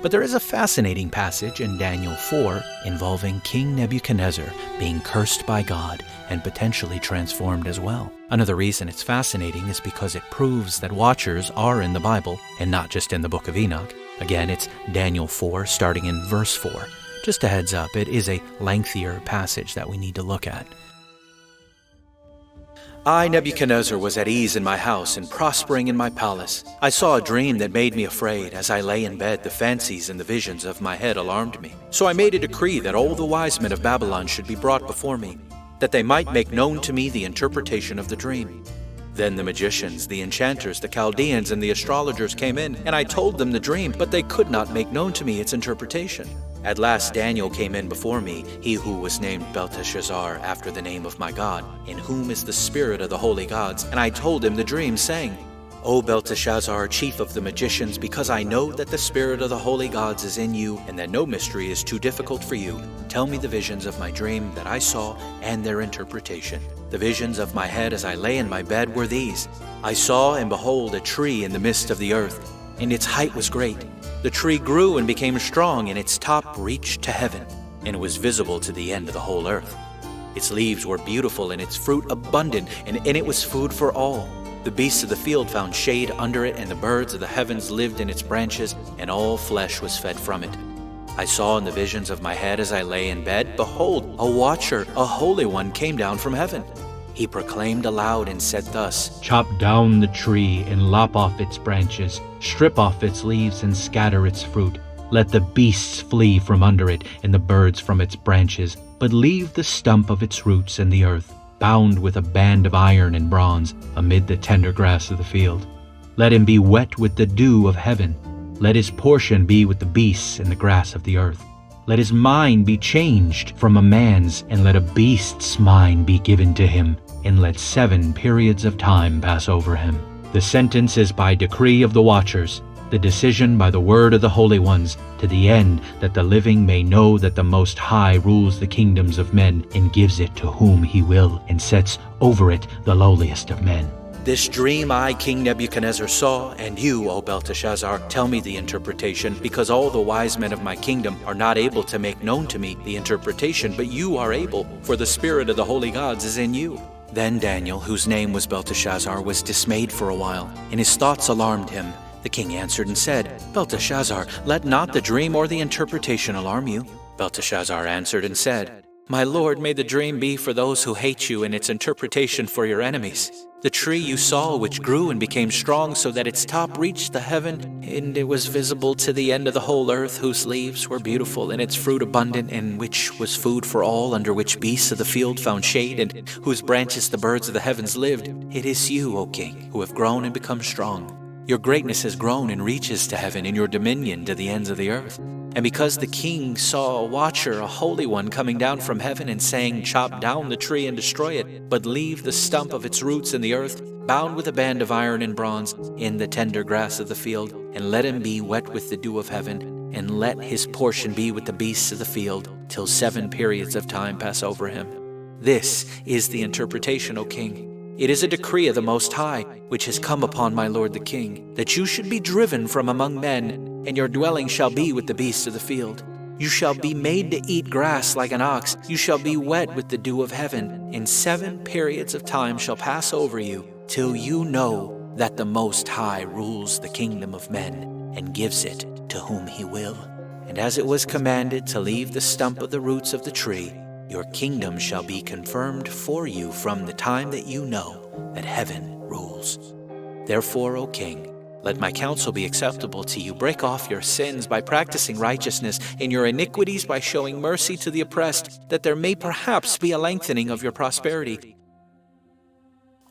[SPEAKER 3] But there is a fascinating passage in Daniel 4 involving King Nebuchadnezzar being cursed by God and potentially transformed as well. Another reason it's fascinating is because it proves that watchers are in the Bible and not just in the book of Enoch. Again, it's Daniel 4 starting in verse 4. Just a heads up, it is a lengthier passage that we need to look at. I, Nebuchadnezzar, was at ease in my house and prospering in my palace. I saw a dream that made me afraid. As I lay in bed, the fancies and the visions of my head alarmed me. So I made a decree that all the wise men of Babylon should be brought before me, that they might make known to me the interpretation of the dream. Then the magicians, the enchanters, the Chaldeans, and the astrologers came in, and I told them the dream, but they could not make known to me its interpretation. At last Daniel came in before me, he who was named Belteshazzar after the name of my God, in whom is the spirit of the holy gods, and I told him the dream, saying, O Belteshazzar, chief of the magicians, because I know that the spirit of the holy gods is in you, and that no mystery is too difficult for you, tell me the visions of my dream that I saw and their interpretation. The visions of my head as I lay in my bed were these. I saw and behold a tree in the midst of the earth, and its height was great. The tree grew and became strong, and its top reached to heaven, and it was visible to the end of the whole earth. Its leaves were beautiful, and its fruit abundant, and in it was food for all. The beasts of the field found shade under it, and the birds of the heavens lived in its branches, and all flesh was fed from it. I saw in the visions of my head as I lay in bed, behold, a watcher, a holy one, came down from heaven. He proclaimed aloud and said thus,
[SPEAKER 6] Chop down the tree and lop off its branches, strip off its leaves and scatter its fruit. Let the beasts flee from under it and the birds from its branches, but leave the stump of its roots in the earth, bound with a band of iron and bronze amid the tender grass of the field. Let him be wet with the dew of heaven. Let his portion be with the beasts and the grass of the earth. Let his mind be changed from a man's, and let a beast's mind be given to him, and let 7 periods of time pass over him. The sentence is by decree of the watchers, the decision by the word of the holy ones, to the end that the living may know that the Most High rules the kingdoms of men, and gives it to whom he will, and sets over it the lowliest of men.
[SPEAKER 3] This dream I, King Nebuchadnezzar, saw, and you, O Belteshazzar, tell me the interpretation, because all the wise men of my kingdom are not able to make known to me the interpretation, but you are able, for the spirit of the holy gods is in you. Then Daniel, whose name was Belteshazzar, was dismayed for a while, and his thoughts alarmed him. The king answered and said, Belteshazzar, let not the dream or the interpretation alarm you. Belteshazzar answered and said, My lord, may the dream be for those who hate you, and its interpretation for your enemies. The tree you saw, which grew and became strong so that its top reached the heaven, and it was visible to the end of the whole earth, whose leaves were beautiful, and its fruit abundant, and which was food for all, under which beasts of the field found shade, and whose branches the birds of the heavens lived. It is you, O king, who have grown and become strong. Your greatness has grown and reaches to heaven, and your dominion to the ends of the earth. And because the king saw a watcher, a holy one, coming down from heaven and saying, Chop down the tree and destroy it, but leave the stump of its roots in the earth, bound with a band of iron and bronze, in the tender grass of the field, and let him be wet with the dew of heaven, and let his portion be with the beasts of the field, till 7 periods of time pass over him. This is the interpretation, O king. It is a decree of the Most High, which has come upon my lord the king, that you should be driven from among men, and your dwelling shall be with the beasts of the field. You shall be made to eat grass like an ox. You shall be wet with the dew of heaven. And 7 periods of time shall pass over you, till you know that the Most High rules the kingdom of men, and gives it to whom he will. And as it was commanded to leave the stump of the roots of the tree, your kingdom shall be confirmed for you from the time that you know that heaven rules. Therefore, O king, let my counsel be acceptable to you. Break off your sins by practicing righteousness, and your iniquities by showing mercy to the oppressed, that there may perhaps be a lengthening of your prosperity.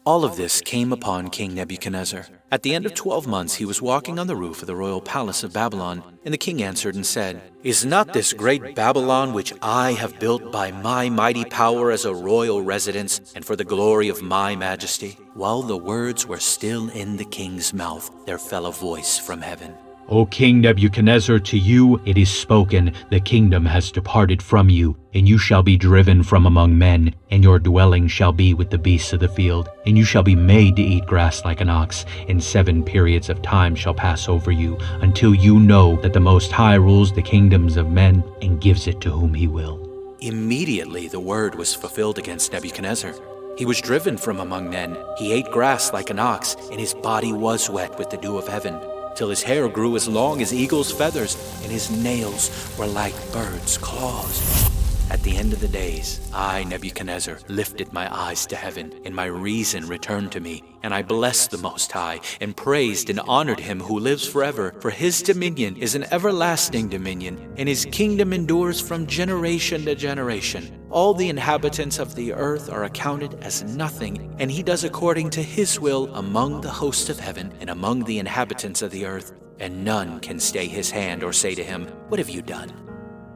[SPEAKER 3] All of this came upon King Nebuchadnezzar. At the end of 12 months he was walking on the roof of the royal palace of Babylon, and the king answered and said, Is not this great Babylon which I have built by my mighty power as a royal residence, and for the glory of my majesty? While the words were still in the king's mouth, there fell a voice from heaven.
[SPEAKER 6] O King Nebuchadnezzar, to you it is spoken, the kingdom has departed from you, and you shall be driven from among men, and your dwelling shall be with the beasts of the field, and you shall be made to eat grass like an ox, and 7 periods of time shall pass over you, until you know that the Most High rules the kingdoms of men, and gives it to whom he will.
[SPEAKER 3] Immediately the word was fulfilled against Nebuchadnezzar. He was driven from among men. He ate grass like an ox, and his body was wet with the dew of heaven, till his hair grew as long as eagle's feathers, and his nails were like birds' claws. At the end of the days, I, Nebuchadnezzar, lifted my eyes to heaven, and my reason returned to me. And I blessed the Most High, and praised and honored him who lives forever. For his dominion is an everlasting dominion, and his kingdom endures from generation to generation. All the inhabitants of the earth are accounted as nothing, and he does according to his will among the hosts of heaven and among the inhabitants of the earth. And none can stay his hand or say to him, "What have you done?"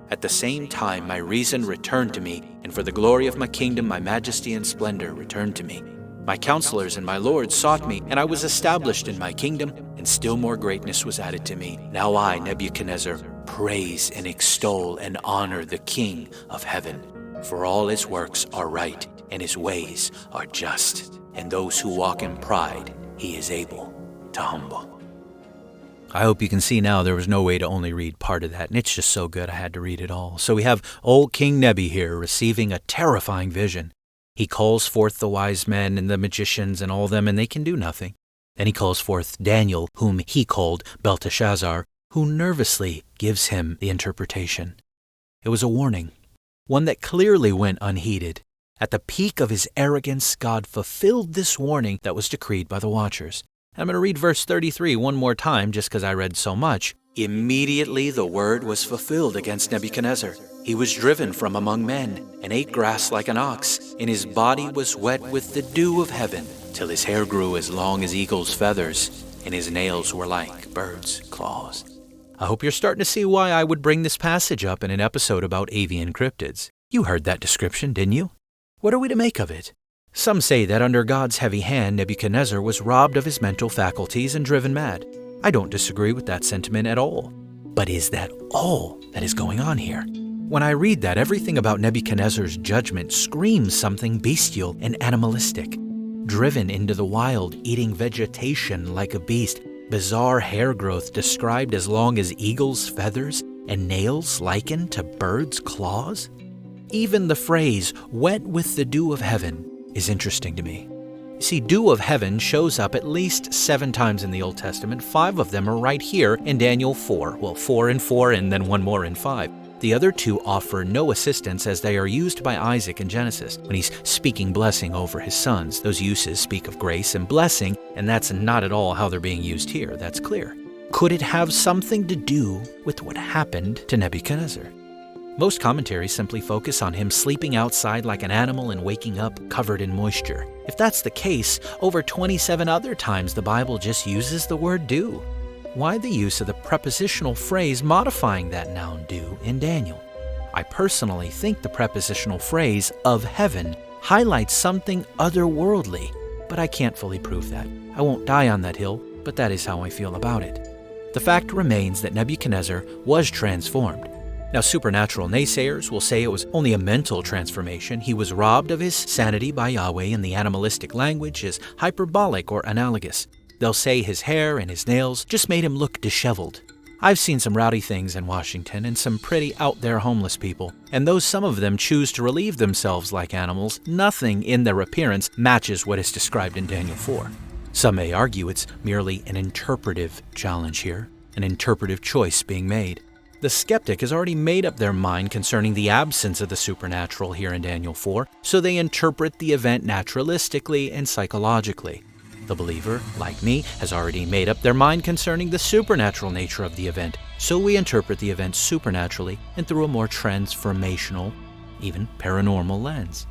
[SPEAKER 3] At the same time my reason returned to me, and for the glory of my kingdom my majesty and splendor returned to me. My counselors and my lords sought me, and I was established in my kingdom, and still more greatness was added to me. Now I, Nebuchadnezzar, praise and extol and honor the King of heaven. For all his works are right, and his ways are just, and those who walk in pride he is able to humble. I hope you can see now there was no way to only read part of that, and it's just so good I had to read it all. So we have old King Nebi here receiving a terrifying vision. He calls forth the wise men and the magicians and all them, and they can do nothing. Then he calls forth Daniel, whom he called Belteshazzar, who nervously gives him the interpretation. It was a warning, one that clearly went unheeded. At the peak of his arrogance, God fulfilled this warning that was decreed by the watchers. I'm going to read verse 33 one more time just because I read so much. Immediately the word was fulfilled against Nebuchadnezzar. He was driven from among men and ate grass like an ox, and his body was wet with the dew of heaven, till his hair grew as long as eagle's feathers, and his nails were like birds' claws. I hope you're starting to see why I would bring this passage up in an episode about avian cryptids. You heard that description, didn't you? What are we to make of it? Some say that under God's heavy hand, Nebuchadnezzar was robbed of his mental faculties and driven mad. I don't disagree with that sentiment at all. But is that all that is going on here? When I read that, everything about Nebuchadnezzar's judgment screams something bestial and animalistic. Driven into the wild, eating vegetation like a beast, bizarre hair growth described as long as eagle's feathers, and nails likened to birds' claws? Even the phrase, wet with the dew of heaven, is interesting to me. You see, dew of heaven shows up at least 7 times in the Old Testament. 5 of them are right here in Daniel 4. Well, 4 and 4, and then 1 more in 5. The other 2 offer no assistance as they are used by Isaac in Genesis when he's speaking blessing over his sons. Those uses speak of grace and blessing, and that's not at all how they're being used here. That's clear. Could it have something to do with what happened to Nebuchadnezzar? Most commentaries simply focus on him sleeping outside like an animal and waking up covered in moisture. If that's the case, over 27 other times the Bible just uses the word dew. Why the use of the prepositional phrase modifying that noun dew in Daniel? I personally think the prepositional phrase of heaven highlights something otherworldly, but I can't fully prove that. I won't die on that hill, but that is how I feel about it. The fact remains that Nebuchadnezzar was transformed. Now, supernatural naysayers will say it was only a mental transformation. He was robbed of his sanity by Yahweh, and the animalistic language is hyperbolic or analogous. They'll say his hair and his nails just made him look disheveled. I've seen some rowdy things in Washington and some pretty out-there homeless people, and though some of them choose to relieve themselves like animals, nothing in their appearance matches what is described in Daniel 4. Some may argue it's merely an interpretive challenge here, an interpretive choice being made. The skeptic has already made up their mind concerning the absence of the supernatural here in Daniel 4, so they interpret the event naturalistically and psychologically. The believer, like me, has already made up their mind concerning the supernatural nature of the event, so we interpret the event supernaturally and through a more transformational, even paranormal lens.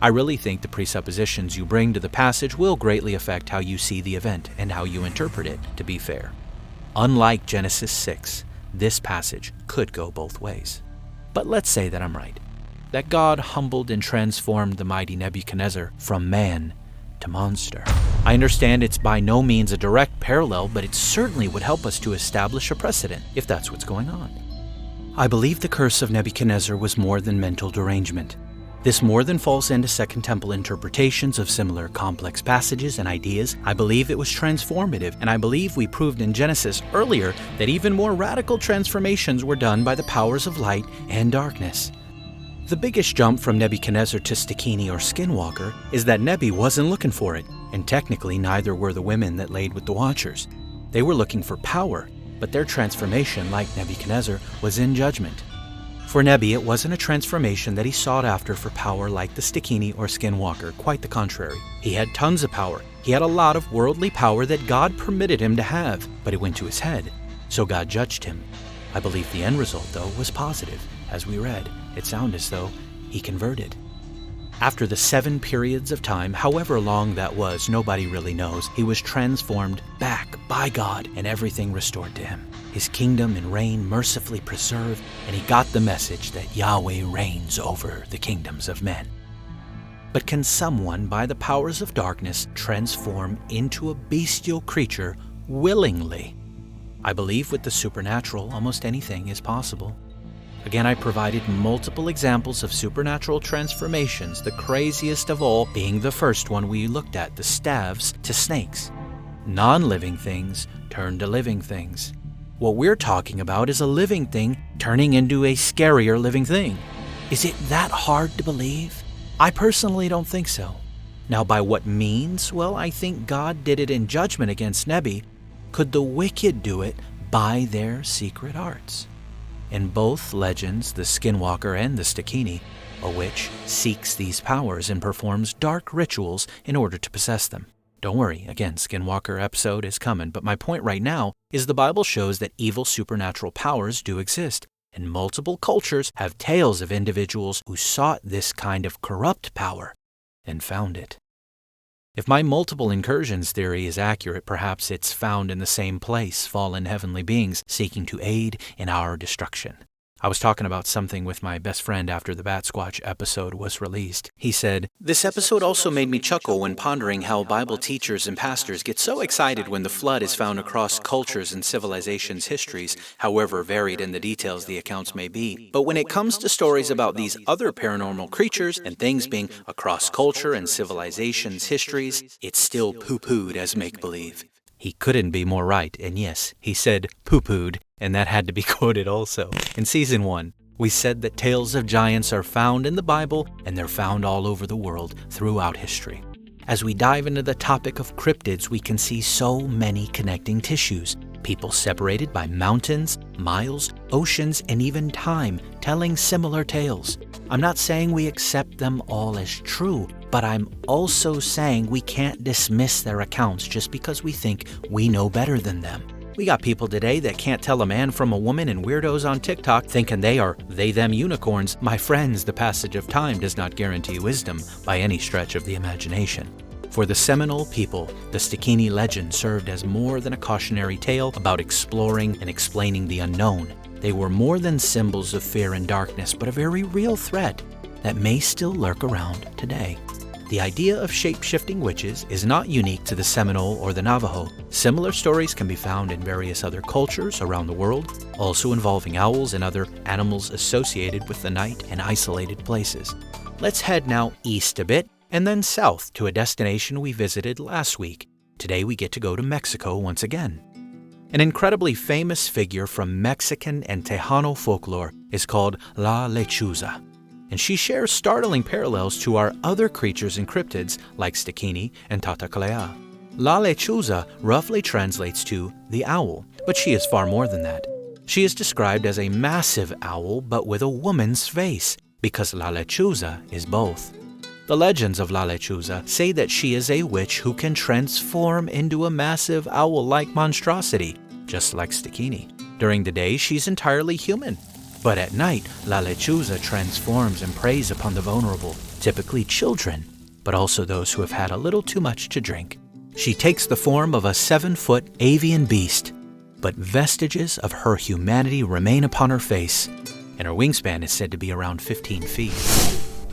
[SPEAKER 3] I really think the presuppositions you bring to the passage will greatly affect how you see the event and how you interpret it, to be fair. Unlike Genesis 6, this passage could go both ways. But let's say that I'm right, that God humbled and transformed the mighty Nebuchadnezzar from man to monster. I understand it's by no means a direct parallel, but it certainly would help us to establish a precedent, if that's what's going on. I believe the curse of Nebuchadnezzar was more than mental derangement. This more than falls into Second Temple interpretations of similar complex passages and ideas. I believe it was transformative, and I believe we proved in Genesis earlier that even more radical transformations were done by the powers of light and darkness. The biggest jump from Nebuchadnezzar to Stikini or Skinwalker is that Nebi wasn't looking for it, and technically neither were the women that laid with the Watchers. They were looking for power, but their transformation, like Nebuchadnezzar, was in judgment. For Nebi, it wasn't a transformation that he sought after for power like the Stikini or Skinwalker, quite the contrary. He had tons of power. He had a lot of worldly power that God permitted him to have, but it went to his head, so God judged him. I believe the end result, though, was positive. As we read, it sounded as though he converted. After the 7 periods of time, however long that was, nobody really knows, he was transformed back by God and everything restored to him. His kingdom and reign mercifully preserved, and he got the message that Yahweh reigns over the kingdoms of men. But can someone, by the powers of darkness, transform into a bestial creature willingly? I believe with the supernatural, almost anything is possible. Again, I provided multiple examples of supernatural transformations, the craziest of all being the first one we looked at, the staves to snakes. Non-living things turn to living things. What we're talking about is a living thing turning into a scarier living thing. Is it that hard to believe? I personally don't think so. Now, by what means? Well, I think God did it in judgment against Nebi. Could the wicked do it by their secret arts? In both legends, the Skinwalker and the Stikini, a witch seeks these powers and performs dark rituals in order to possess them. Don't worry, again, Skinwalker episode is coming, but my point right now is the Bible shows that evil supernatural powers do exist, and multiple cultures have tales of individuals who sought this kind of corrupt power and found it. If my multiple incursions theory is accurate, perhaps it's found in the same place, fallen heavenly beings seeking to aid in our destruction. I was talking about something with my best friend after the Bat Squatch episode was released. He said, "This episode also made me chuckle when pondering how Bible teachers and pastors get so excited when the flood is found across cultures and civilizations' histories, however varied in the details the accounts may be. But when it comes to stories about these other paranormal creatures and things being across culture and civilizations' histories, it's still poo-pooed as make-believe." He couldn't be more right, and yes, he said poo-pooed, and that had to be quoted also. In Season 1, we said that tales of giants are found in the Bible, and they're found all over the world throughout history. As we dive into the topic of cryptids, we can see so many connecting tissues. People separated by mountains, miles, oceans, and even time, telling similar tales. I'm not saying we accept them all as true, but I'm also saying we can't dismiss their accounts just because we think we know better than them. We got people today that can't tell a man from a woman and weirdos on TikTok thinking they are they-them unicorns. My friends, the passage of time does not guarantee wisdom by any stretch of the imagination. For the Seminole people, the Stikini legend served as more than a cautionary tale about exploring and explaining the unknown. They were more than symbols of fear and darkness, but a very real threat that may still lurk around today. The idea of shape-shifting witches is not unique to the Seminole or the Navajo. Similar stories can be found in various other cultures around the world, also involving owls and other animals associated with the night and isolated places. Let's head now east a bit and then south to a destination we visited last week. Today we get to go to Mexico once again. An incredibly famous figure from Mexican and Tejano folklore is called La Lechuza, and she shares startling parallels to our other creatures and cryptids like Stikini and Tah-tah-kle. La Lechuza roughly translates to the owl, but she is far more than that. She is described as a massive owl but with a woman's face, because La Lechuza is both. The legends of La Lechuza say that she is a witch who can transform into a massive owl-like monstrosity, just like Stikini. During the day, she's entirely human. But at night, La Lechuza transforms and preys upon the vulnerable, typically children, but also those who have had a little too much to drink. She takes the form of a 7-foot avian beast, but vestiges of her humanity remain upon her face, and her wingspan is said to be around 15 feet.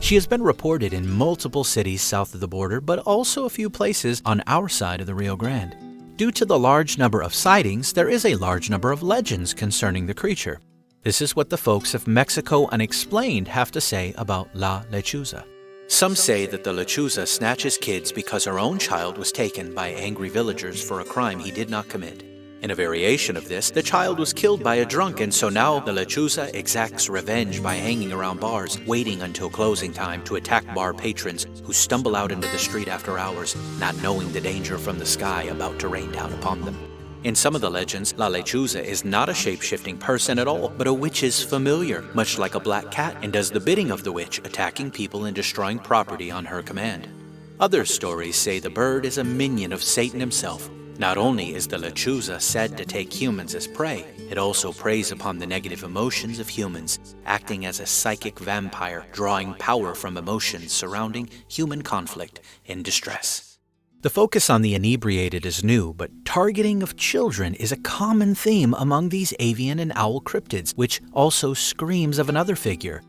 [SPEAKER 3] She has been reported in multiple cities south of the border, but also a few places on our side of the Rio Grande. Due to the large number of sightings, there is a large number of legends concerning the creature. This is what the folks of Mexico Unexplained have to say about La Lechuza. Some say that the Lechuza snatches kids because her own child was taken by angry villagers for a crime he did not commit. In a variation of this, the child was killed by a drunk, and so now the Lechuza exacts revenge by hanging around bars, waiting until closing time to attack bar patrons who stumble out into the street after hours, not knowing the danger from the sky about to rain down upon them. In some of the legends, La Lechuza is not a shape-shifting person at all, but a witch's familiar, much like a black cat, and does the bidding of the witch, attacking people and destroying property on her command. Other stories say the bird is a minion of Satan himself. Not only is the Lechuza said to take humans as prey, it also preys upon the negative emotions of humans, acting as a psychic vampire, drawing power from emotions surrounding human conflict and distress. The focus on the inebriated is new, but targeting of children is a common theme among these avian and owl cryptids, which also screams of another figure,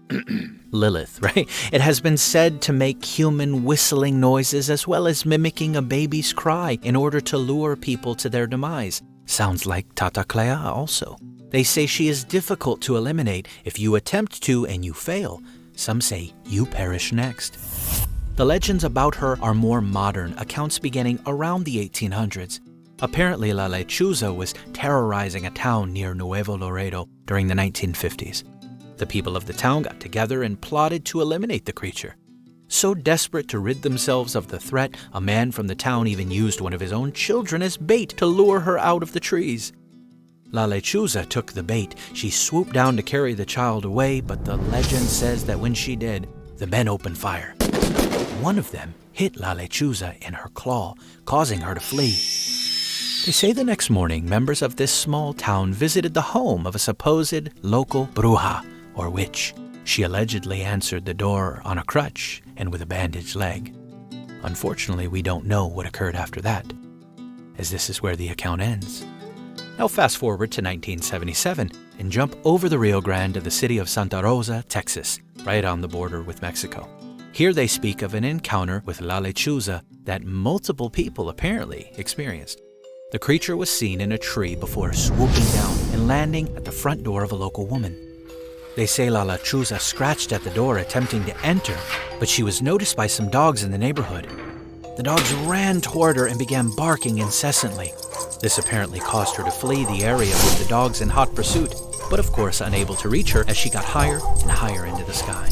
[SPEAKER 3] Lilith, right? It has been said to make human whistling noises as well as mimicking a baby's cry in order to lure people to their demise. Sounds like Tah-tah-kle also. They say she is difficult to eliminate. If you attempt to and you fail, some say you perish next. The legends about her are more modern, accounts beginning around the 1800s. Apparently, La Lechuza was terrorizing a town near Nuevo Laredo during the 1950s. The people of the town got together and plotted to eliminate the creature. So desperate to rid themselves of the threat, a man from the town even used one of his own children as bait to lure her out of the trees. La Lechuza took the bait. She swooped down to carry the child away, but the legend says that when she did, the men opened fire. One of them hit La Lechuza in her claw, causing her to flee. They say the next morning, members of this small town visited the home of a supposed local bruja, or witch. She allegedly answered the door on a crutch and with a bandaged leg. Unfortunately, we don't know what occurred after that, as this is where the account ends. Now fast forward to 1977 and jump over the Rio Grande to the city of Santa Rosa, Texas, right on the border with Mexico. Here they speak of an encounter with La Lechuza that multiple people apparently experienced. The creature was seen in a tree before swooping down and landing at the front door of a local woman. They say La Lechuza scratched at the door attempting to enter, but she was noticed by some dogs in the neighborhood. The dogs ran toward her and began barking incessantly. This apparently caused her to flee the area with the dogs in hot pursuit, but of course unable to reach her as she got higher and higher into the sky.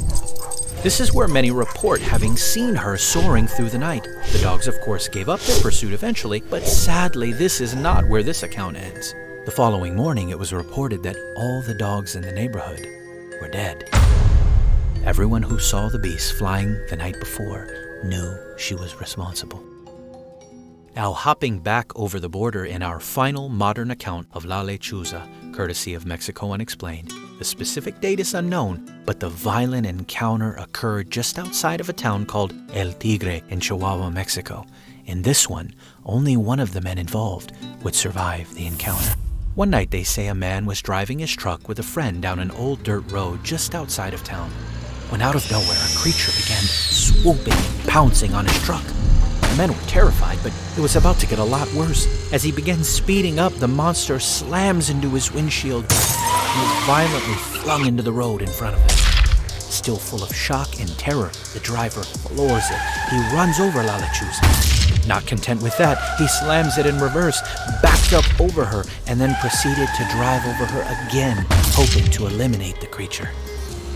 [SPEAKER 3] This is where many report having seen her soaring through the night. The dogs, of course, gave up their pursuit eventually, but sadly, this is not where this account ends. The following morning, it was reported that all the dogs in the neighborhood were dead. Everyone who saw the beast flying the night before knew she was responsible. Now, hopping back over the border in our final modern account of La Lechuza, courtesy of Mexico Unexplained, the specific date is unknown, but the violent encounter occurred just outside of a town called El Tigre in Chihuahua, Mexico. In this one, only one of the men involved would survive the encounter. One night, they say a man was driving his truck with a friend down an old dirt road just outside of town, when out of nowhere a creature began swooping and pouncing on his truck. The men were terrified, but it was about to get a lot worse. As he began speeding up, the monster slams into his windshield and is violently flung into the road in front of them. Still full of shock and terror, the driver floors it. He runs over La Lechuza. Not content with that, he slams it in reverse, backed up over her, and then proceeded to drive over her again, hoping to eliminate the creature.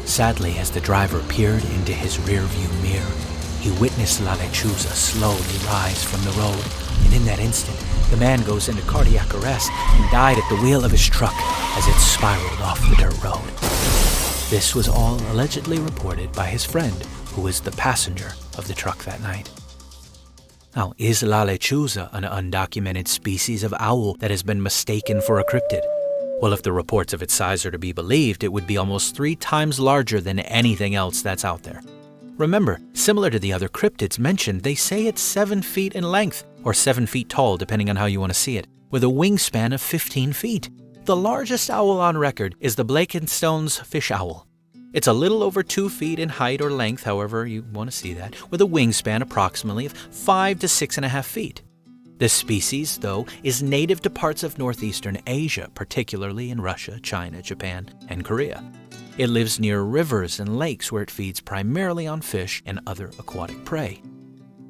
[SPEAKER 3] Sadly, as the driver peered into his rearview mirror, he witnessed La Lechuza slowly rise from the road, and in that instant, the man goes into cardiac arrest and died at the wheel of his truck as it spiraled off the dirt road. This was all allegedly reported by his friend, who was the passenger of the truck that night. Now, is La Lechuza an undocumented species of owl that has been mistaken for a cryptid? Well, if the reports of its size are to be believed, it would be almost 3 times larger than anything else that's out there. Remember, similar to the other cryptids mentioned, they say it's 7 feet in length, or 7 feet tall, depending on how you want to see it, with a wingspan of 15 feet. The largest owl on record is the Blakiston's fish owl. It's a little over 2 feet in height or length, however you want to see that, with a wingspan approximately of 5 to 6.5 feet. This species, though, is native to parts of northeastern Asia, particularly in Russia, China, Japan, and Korea. It lives near rivers and lakes where it feeds primarily on fish and other aquatic prey.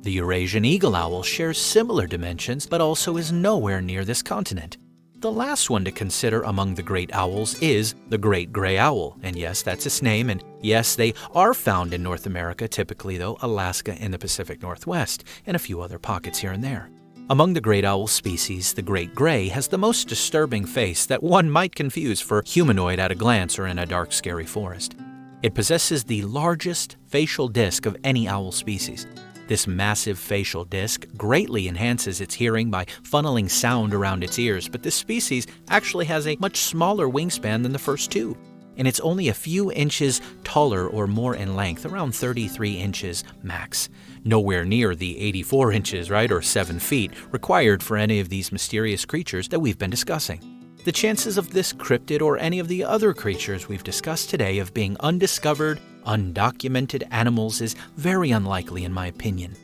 [SPEAKER 3] The Eurasian eagle owl shares similar dimensions, but also is nowhere near this continent. The last one to consider among the great owls is the great gray owl, and yes, that's its name, and yes, they are found in North America, typically though Alaska and the Pacific Northwest, and a few other pockets here and there. Among the great owl species, the great gray has the most disturbing face that one might confuse for humanoid at a glance or in a dark, scary forest. It possesses the largest facial disc of any owl species. This massive facial disc greatly enhances its hearing by funneling sound around its ears, but this species actually has a much smaller wingspan than the first two, and it's only a few inches taller or more in length, around 33 inches max. Nowhere near the 84 inches, right, or 7 feet required for any of these mysterious creatures that we've been discussing. The chances of this cryptid or any of the other creatures we've discussed today of being undiscovered, undocumented animals is very unlikely in my opinion.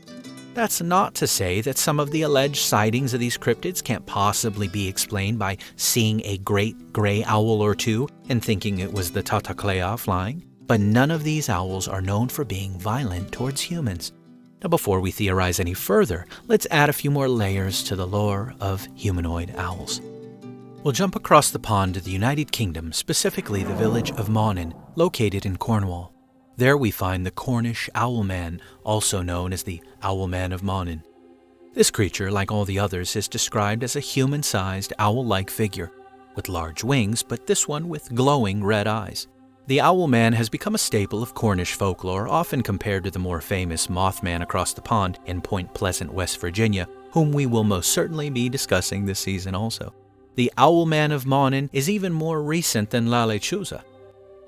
[SPEAKER 3] That's not to say that some of the alleged sightings of these cryptids can't possibly be explained by seeing a great gray owl or two and thinking it was the Tah-tah-kle flying, but none of these owls are known for being violent towards humans. Now, before we theorize any further, let's add a few more layers to the lore of humanoid owls. We'll jump across the pond to the United Kingdom, specifically the village of Monnin, located in Cornwall. There we find the Cornish owlman, also known as the Owlman of Monnin. This creature, like all the others, is described as a human-sized owl-like figure, with large wings, but this one with glowing red eyes. The Owlman has become a staple of Cornish folklore, often compared to the more famous Mothman across the pond in Point Pleasant, West Virginia, whom we will most certainly be discussing this season also. The Owlman of Monnin is even more recent than La Lechuza.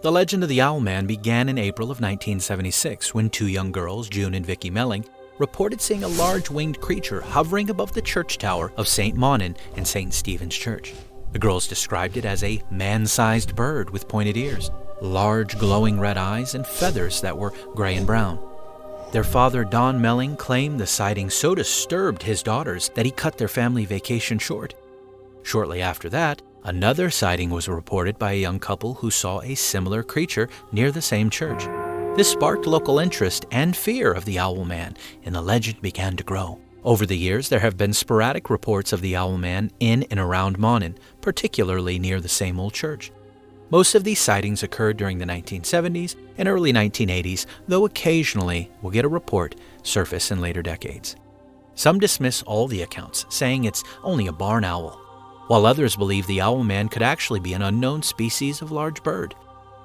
[SPEAKER 3] The legend of the Owlman began in April of 1976 when two young girls, June and Vicky Melling, reported seeing a large winged creature hovering above the church tower of St. Monnin and St. Stephen's Church. The girls described it as a man-sized bird with pointed ears, large glowing red eyes, and feathers that were gray and brown. Their father, Don Melling, claimed the sighting so disturbed his daughters that he cut their family vacation short. Shortly after that, another sighting was reported by a young couple who saw a similar creature near the same church. This sparked local interest and fear of the Owlman, and the legend began to grow. Over the years, there have been sporadic reports of the Owlman in and around Monnin, particularly near the same old church. Most of these sightings occurred during the 1970s and early 1980s, though occasionally we'll get a report surface in later decades. Some dismiss all the accounts, saying it's only a barn owl, while others believe the Owlman could actually be an unknown species of large bird.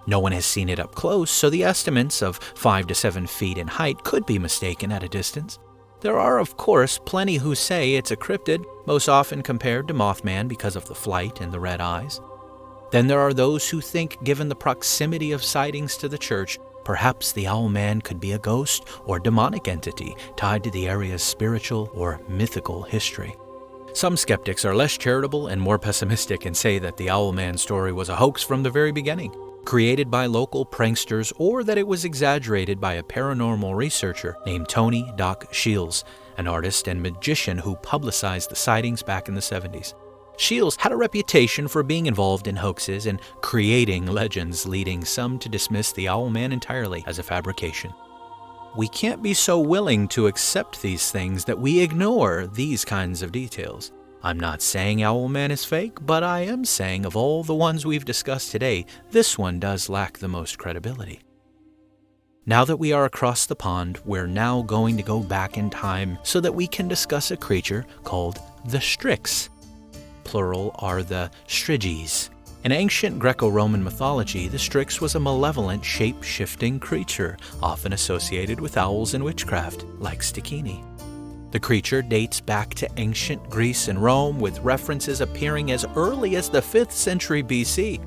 [SPEAKER 3] No one has seen it up close, so the estimates of 5 to 7 feet in height could be mistaken at a distance. There are, of course, plenty who say it's a cryptid, most often compared to Mothman because of the flight and the red eyes. Then there are those who think, given the proximity of sightings to the church, perhaps the Owlman could be a ghost or demonic entity tied to the area's spiritual or mythical history. Some skeptics are less charitable and more pessimistic and say that the Owlman story was a hoax from the very beginning, created by local pranksters, or that it was exaggerated by a paranormal researcher named Tony Doc Shields, an artist and magician who publicized the sightings back in the 70s. Shields had a reputation for being involved in hoaxes and creating legends, leading some to dismiss the Owlman entirely as a fabrication. We can't be so willing to accept these things that we ignore these kinds of details. I'm not saying Owlman is fake, but I am saying of all the ones we've discussed today, this one does lack the most credibility. Now that we are across the pond, we're now going to go back in time so that we can discuss a creature called the Strix. Plural are the Striges. In ancient Greco-Roman mythology, the Strix was a malevolent, shape-shifting creature, often associated with owls and witchcraft, like Stikini. The creature dates back to ancient Greece and Rome, with references appearing as early as the 5th century BC.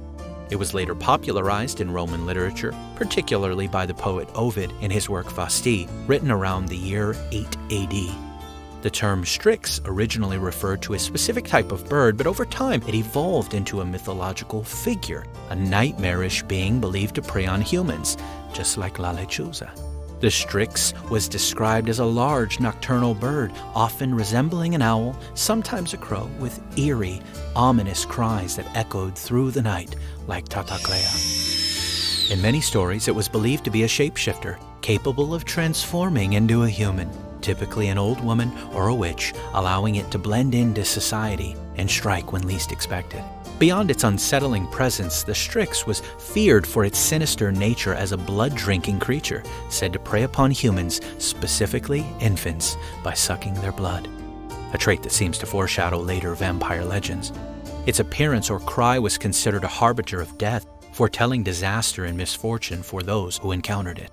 [SPEAKER 3] It was later popularized in Roman literature, particularly by the poet Ovid in his work Fasti, written around the year 8 AD. The term Strix originally referred to a specific type of bird, but over time it evolved into a mythological figure, a nightmarish being believed to prey on humans, just like La Lechuza. The Strix was described as a large nocturnal bird, often resembling an owl, sometimes a crow, with eerie, ominous cries that echoed through the night like Tah-tah-kle. In many stories, it was believed to be a shapeshifter, capable of transforming into a human, typically an old woman or a witch, allowing it to blend into society and strike when least expected. Beyond its unsettling presence, the Strix was feared for its sinister nature as a blood-drinking creature, said to prey upon humans, specifically infants, by sucking their blood, a trait that seems to foreshadow later vampire legends. Its appearance or cry was considered a harbinger of death, foretelling disaster and misfortune for those who encountered it.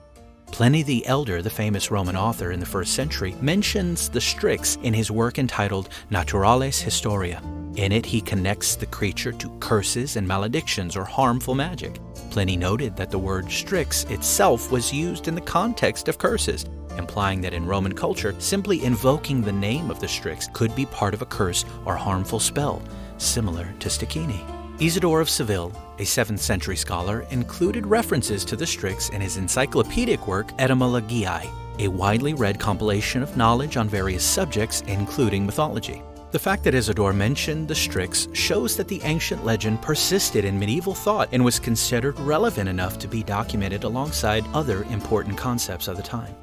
[SPEAKER 3] Pliny the Elder, the famous Roman author in the 1st century, mentions the Strix in his work entitled Naturalis Historia. In it, he connects the creature to curses and maledictions or harmful magic. Pliny noted that the word Strix itself was used in the context of curses, implying that in Roman culture, simply invoking the name of the Strix could be part of a curse or harmful spell, similar to Stikini. Isidore of Seville, a 7th century scholar, included references to the Strix in his encyclopedic work Etymologiae, a widely read compilation of knowledge on various subjects, including mythology. The fact that Isidore mentioned the Strix shows that the ancient legend persisted in medieval thought and was considered relevant enough to be documented alongside other important concepts of the time.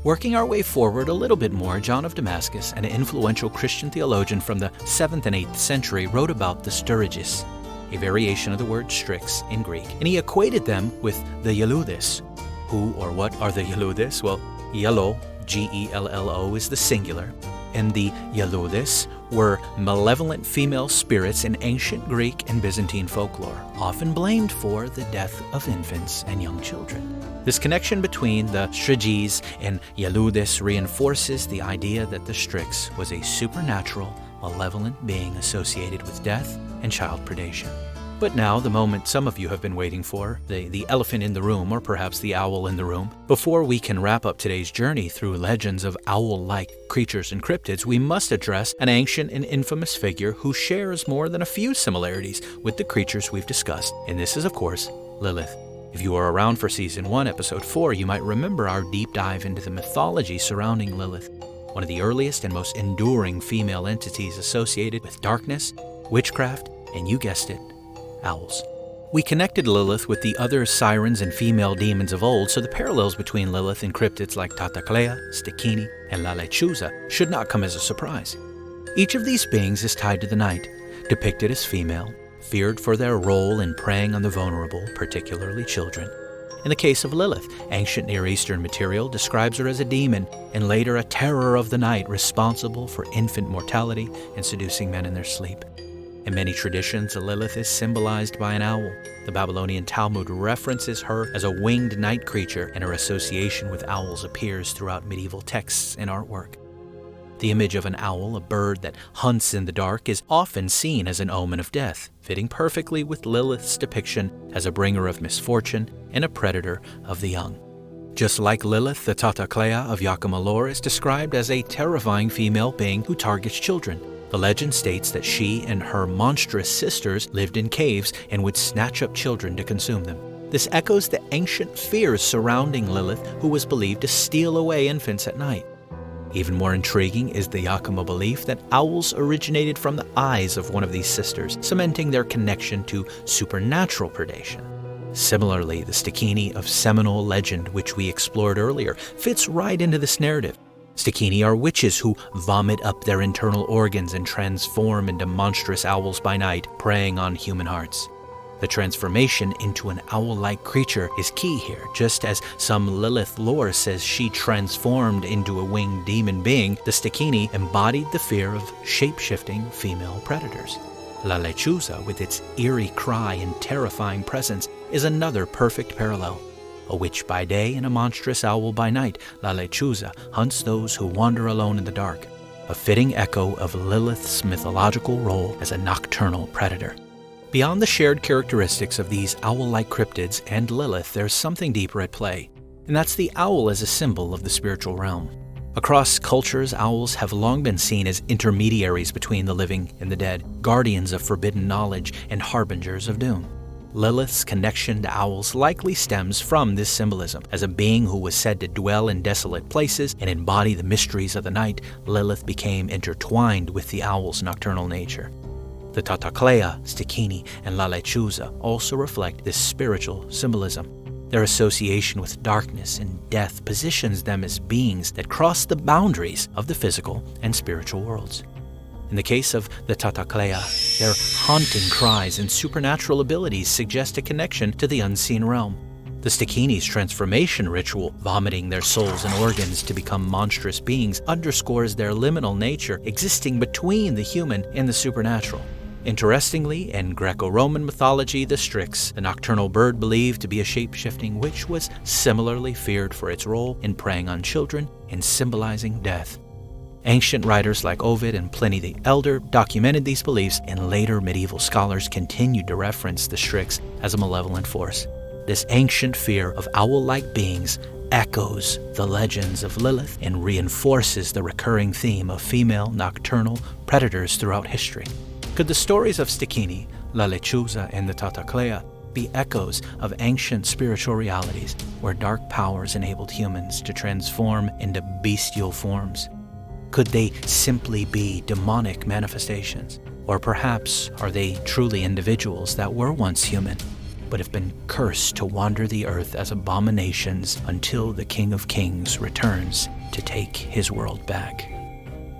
[SPEAKER 3] Working our way forward a little bit more, John of Damascus, an influential Christian theologian from the 7th and 8th century, wrote about the Styrages, a variation of the word Strix in Greek, and he equated them with the Yaludis. Who or what are the Yaludis? Well, Yellow, G-E-L-L-O, is the singular, and the Yaludis were malevolent female spirits in ancient Greek and Byzantine folklore, often blamed for the death of infants and young children. This connection between the Styrages and Yaludis reinforces the idea that the Strix was a supernatural, malevolent being associated with death and child predation. But now, the moment some of you have been waiting for, the elephant in the room, or perhaps the owl in the room. Before we can wrap up today's journey through legends of owl-like creatures and cryptids, we must address an ancient and infamous figure who shares more than a few similarities with the creatures we've discussed, and this is, of course, Lilith. If you were around for Season 1, Episode 4, you might remember our deep dive into the mythology surrounding Lilith, one of the earliest and most enduring female entities associated with darkness, witchcraft, and you guessed it, owls. We connected Lilith with the other sirens and female demons of old, so the parallels between Lilith and cryptids like Tah-tah-kle, Stikini, and La Lechuza should not come as a surprise. Each of these beings is tied to the night, depicted as female, feared for their role in preying on the vulnerable, particularly children. In the case of Lilith, ancient Near Eastern material describes her as a demon and later a terror of the night responsible for infant mortality and seducing men in their sleep. In many traditions, Lilith is symbolized by an owl. The Babylonian Talmud references her as a winged night creature, and her association with owls appears throughout medieval texts and artwork. The image of an owl, a bird that hunts in the dark, is often seen as an omen of death, fitting perfectly with Lilith's depiction as a bringer of misfortune and a predator of the young. Just like Lilith, the Tah-tah-kle of Yakima lore is described as a terrifying female being who targets children. The legend states that she and her monstrous sisters lived in caves and would snatch up children to consume them. This echoes the ancient fears surrounding Lilith, who was believed to steal away infants at night. Even more intriguing is the Yakima belief that owls originated from the eyes of one of these sisters, cementing their connection to supernatural predation. Similarly, the Stikini of Seminole legend, which we explored earlier, fits right into this narrative. Stikini are witches who vomit up their internal organs and transform into monstrous owls by night, preying on human hearts. The transformation into an owl-like creature is key here, just as some Lilith lore says she transformed into a winged demon being. The Stikini embodied the fear of shape-shifting female predators. La Lechuza, with its eerie cry and terrifying presence, is another perfect parallel. A witch by day and a monstrous owl by night, La Lechuza hunts those who wander alone in the dark, a fitting echo of Lilith's mythological role as a nocturnal predator. Beyond the shared characteristics of these owl-like cryptids and Lilith, there's something deeper at play, and that's the owl as a symbol of the spiritual realm. Across cultures, owls have long been seen as intermediaries between the living and the dead, guardians of forbidden knowledge and harbingers of doom. Lilith's connection to owls likely stems from this symbolism. As a being who was said to dwell in desolate places and embody the mysteries of the night, Lilith became intertwined with the owl's nocturnal nature. The Tah-tah-kle, Stikini, and Lechuza also reflect this spiritual symbolism. Their association with darkness and death positions them as beings that cross the boundaries of the physical and spiritual worlds. In the case of the Tah-tah-kle, their haunting cries and supernatural abilities suggest a connection to the unseen realm. The Stikini's transformation ritual, vomiting their souls and organs to become monstrous beings, underscores their liminal nature existing between the human and the supernatural. Interestingly, in Greco-Roman mythology, the Strix, the nocturnal bird believed to be a shape-shifting witch, was similarly feared for its role in preying on children and symbolizing death. Ancient writers like Ovid and Pliny the Elder documented these beliefs, and later medieval scholars continued to reference the Strix as a malevolent force. This ancient fear of owl-like beings echoes the legends of Lilith and reinforces the recurring theme of female nocturnal predators throughout history. Could the stories of Stikini, Lechuza, and the Tah-tah-kle be echoes of ancient spiritual realities where dark powers enabled humans to transform into bestial forms? Could they simply be demonic manifestations? Or perhaps are they truly individuals that were once human, but have been cursed to wander the earth as abominations until the King of Kings returns to take his world back?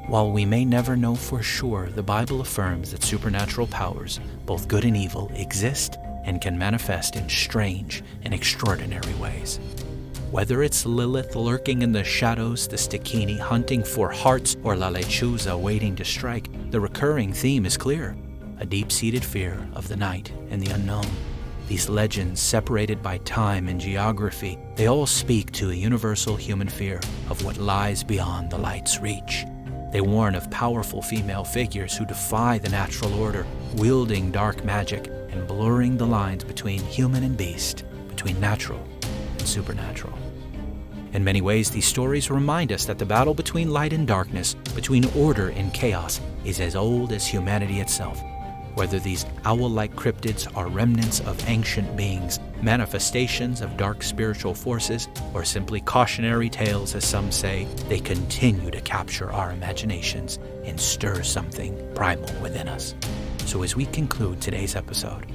[SPEAKER 3] While we may never know for sure, the Bible affirms that supernatural powers, both good and evil, exist and can manifest in strange and extraordinary ways. Whether it's Lilith lurking in the shadows, the Stikini hunting for hearts, or Lechuza waiting to strike, the recurring theme is clear: a deep-seated fear of the night and the unknown. These legends, separated by time and geography, they all speak to a universal human fear of what lies beyond the light's reach. They warn of powerful female figures who defy the natural order, wielding dark magic and blurring the lines between human and beast, between natural and supernatural. In many ways, these stories remind us that the battle between light and darkness, between order and chaos, is as old as humanity itself. Whether these owl-like cryptids are remnants of ancient beings, manifestations of dark spiritual forces, or simply cautionary tales, as some say, they continue to capture our imaginations and stir something primal within us. So as we conclude today's episode,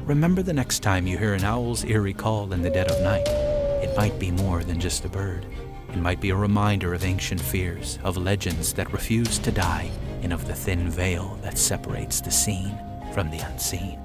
[SPEAKER 3] remember the next time you hear an owl's eerie call in the dead of night. It might be more than just a bird. It might be a reminder of ancient fears, of legends that refuse to die, and of the thin veil that separates the seen from the unseen.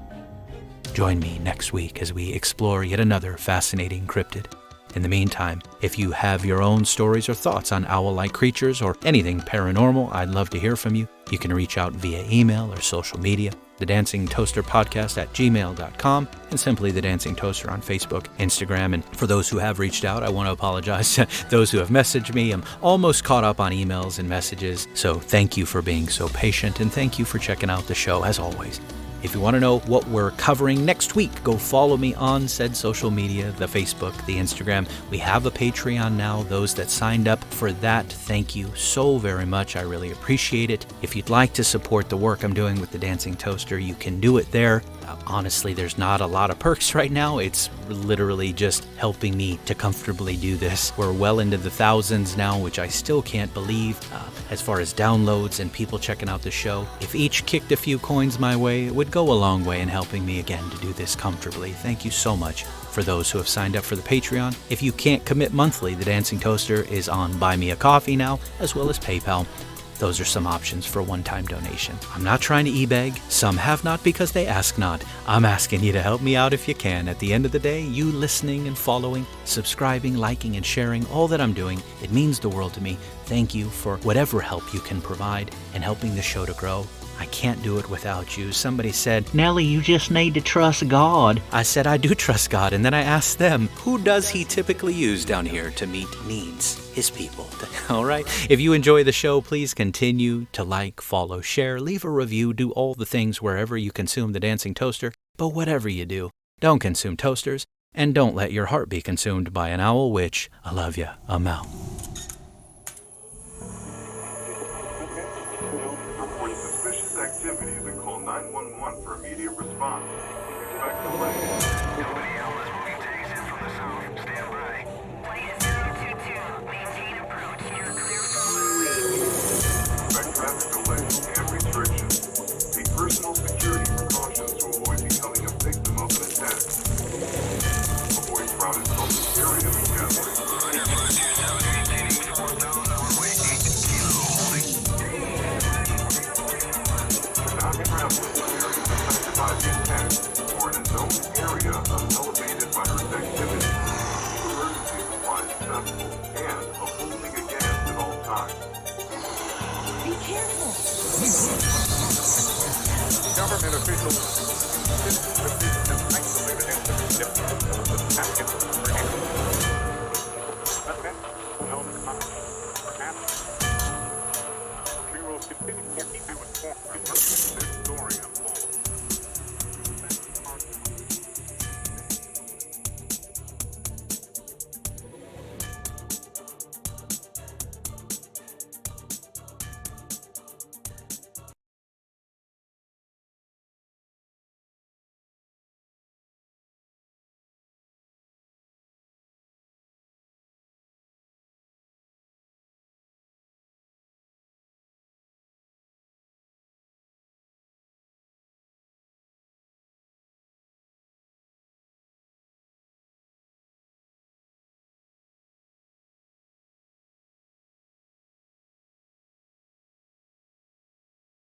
[SPEAKER 3] Join me next week as we explore yet another fascinating cryptid. In the meantime, if you have your own stories or thoughts on owl-like creatures or anything paranormal, I'd love to hear from you. You can reach out via email or social media, thedancingtoasterpodcast@gmail.com, and simply The Dancing Toaster on Facebook, Instagram. And for those who have reached out, I want to apologize to those who have messaged me. I'm almost caught up on emails and messages, so thank you for being so patient, and thank you for checking out the show as always. If you want to know what we're covering next week, go follow me on said social media, the Facebook, the Instagram. We have a Patreon now. Those that signed up for that, thank you so very much. I really appreciate it. If you'd like to support the work I'm doing with the Dancing Toaster, you can do it there. Honestly, there's not a lot of perks right now. It's literally just helping me to comfortably do this. We're well into the thousands now, which I still can't believe. As far as downloads and people checking out the show, if each kicked a few coins my way, it would go a long way in helping me again to do this comfortably. Thank you so much for those who have signed up for the Patreon. If you can't commit monthly, the Dancing Toaster is on Buy Me a Coffee now, as well as PayPal. Those are some options for a one-time donation. I'm not trying to e-beg. Some have not because they ask not. I'm asking you to help me out if you can. At the end of the day, you listening and following, subscribing, liking, and sharing all that I'm doing, it means the world to me. Thank you for whatever help you can provide in helping the show to grow. I can't do it without you. Somebody said,
[SPEAKER 5] Nellie, you just need to trust God.
[SPEAKER 3] I said I do trust God, and then I asked them, who does he typically use down here to meet needs? His people. All right? If you enjoy the show, please continue to like, follow, share, leave a review, do all the things wherever you consume the Dancing Toaster. But whatever you do, don't consume toasters, and don't let your heart be consumed by an owl witch. I love ya. I'm out.
[SPEAKER 1] elevated by Earth's activity, emergency supplies accessible, and opposing a gas at all times.
[SPEAKER 2] Be careful.
[SPEAKER 1] Government officials insist that these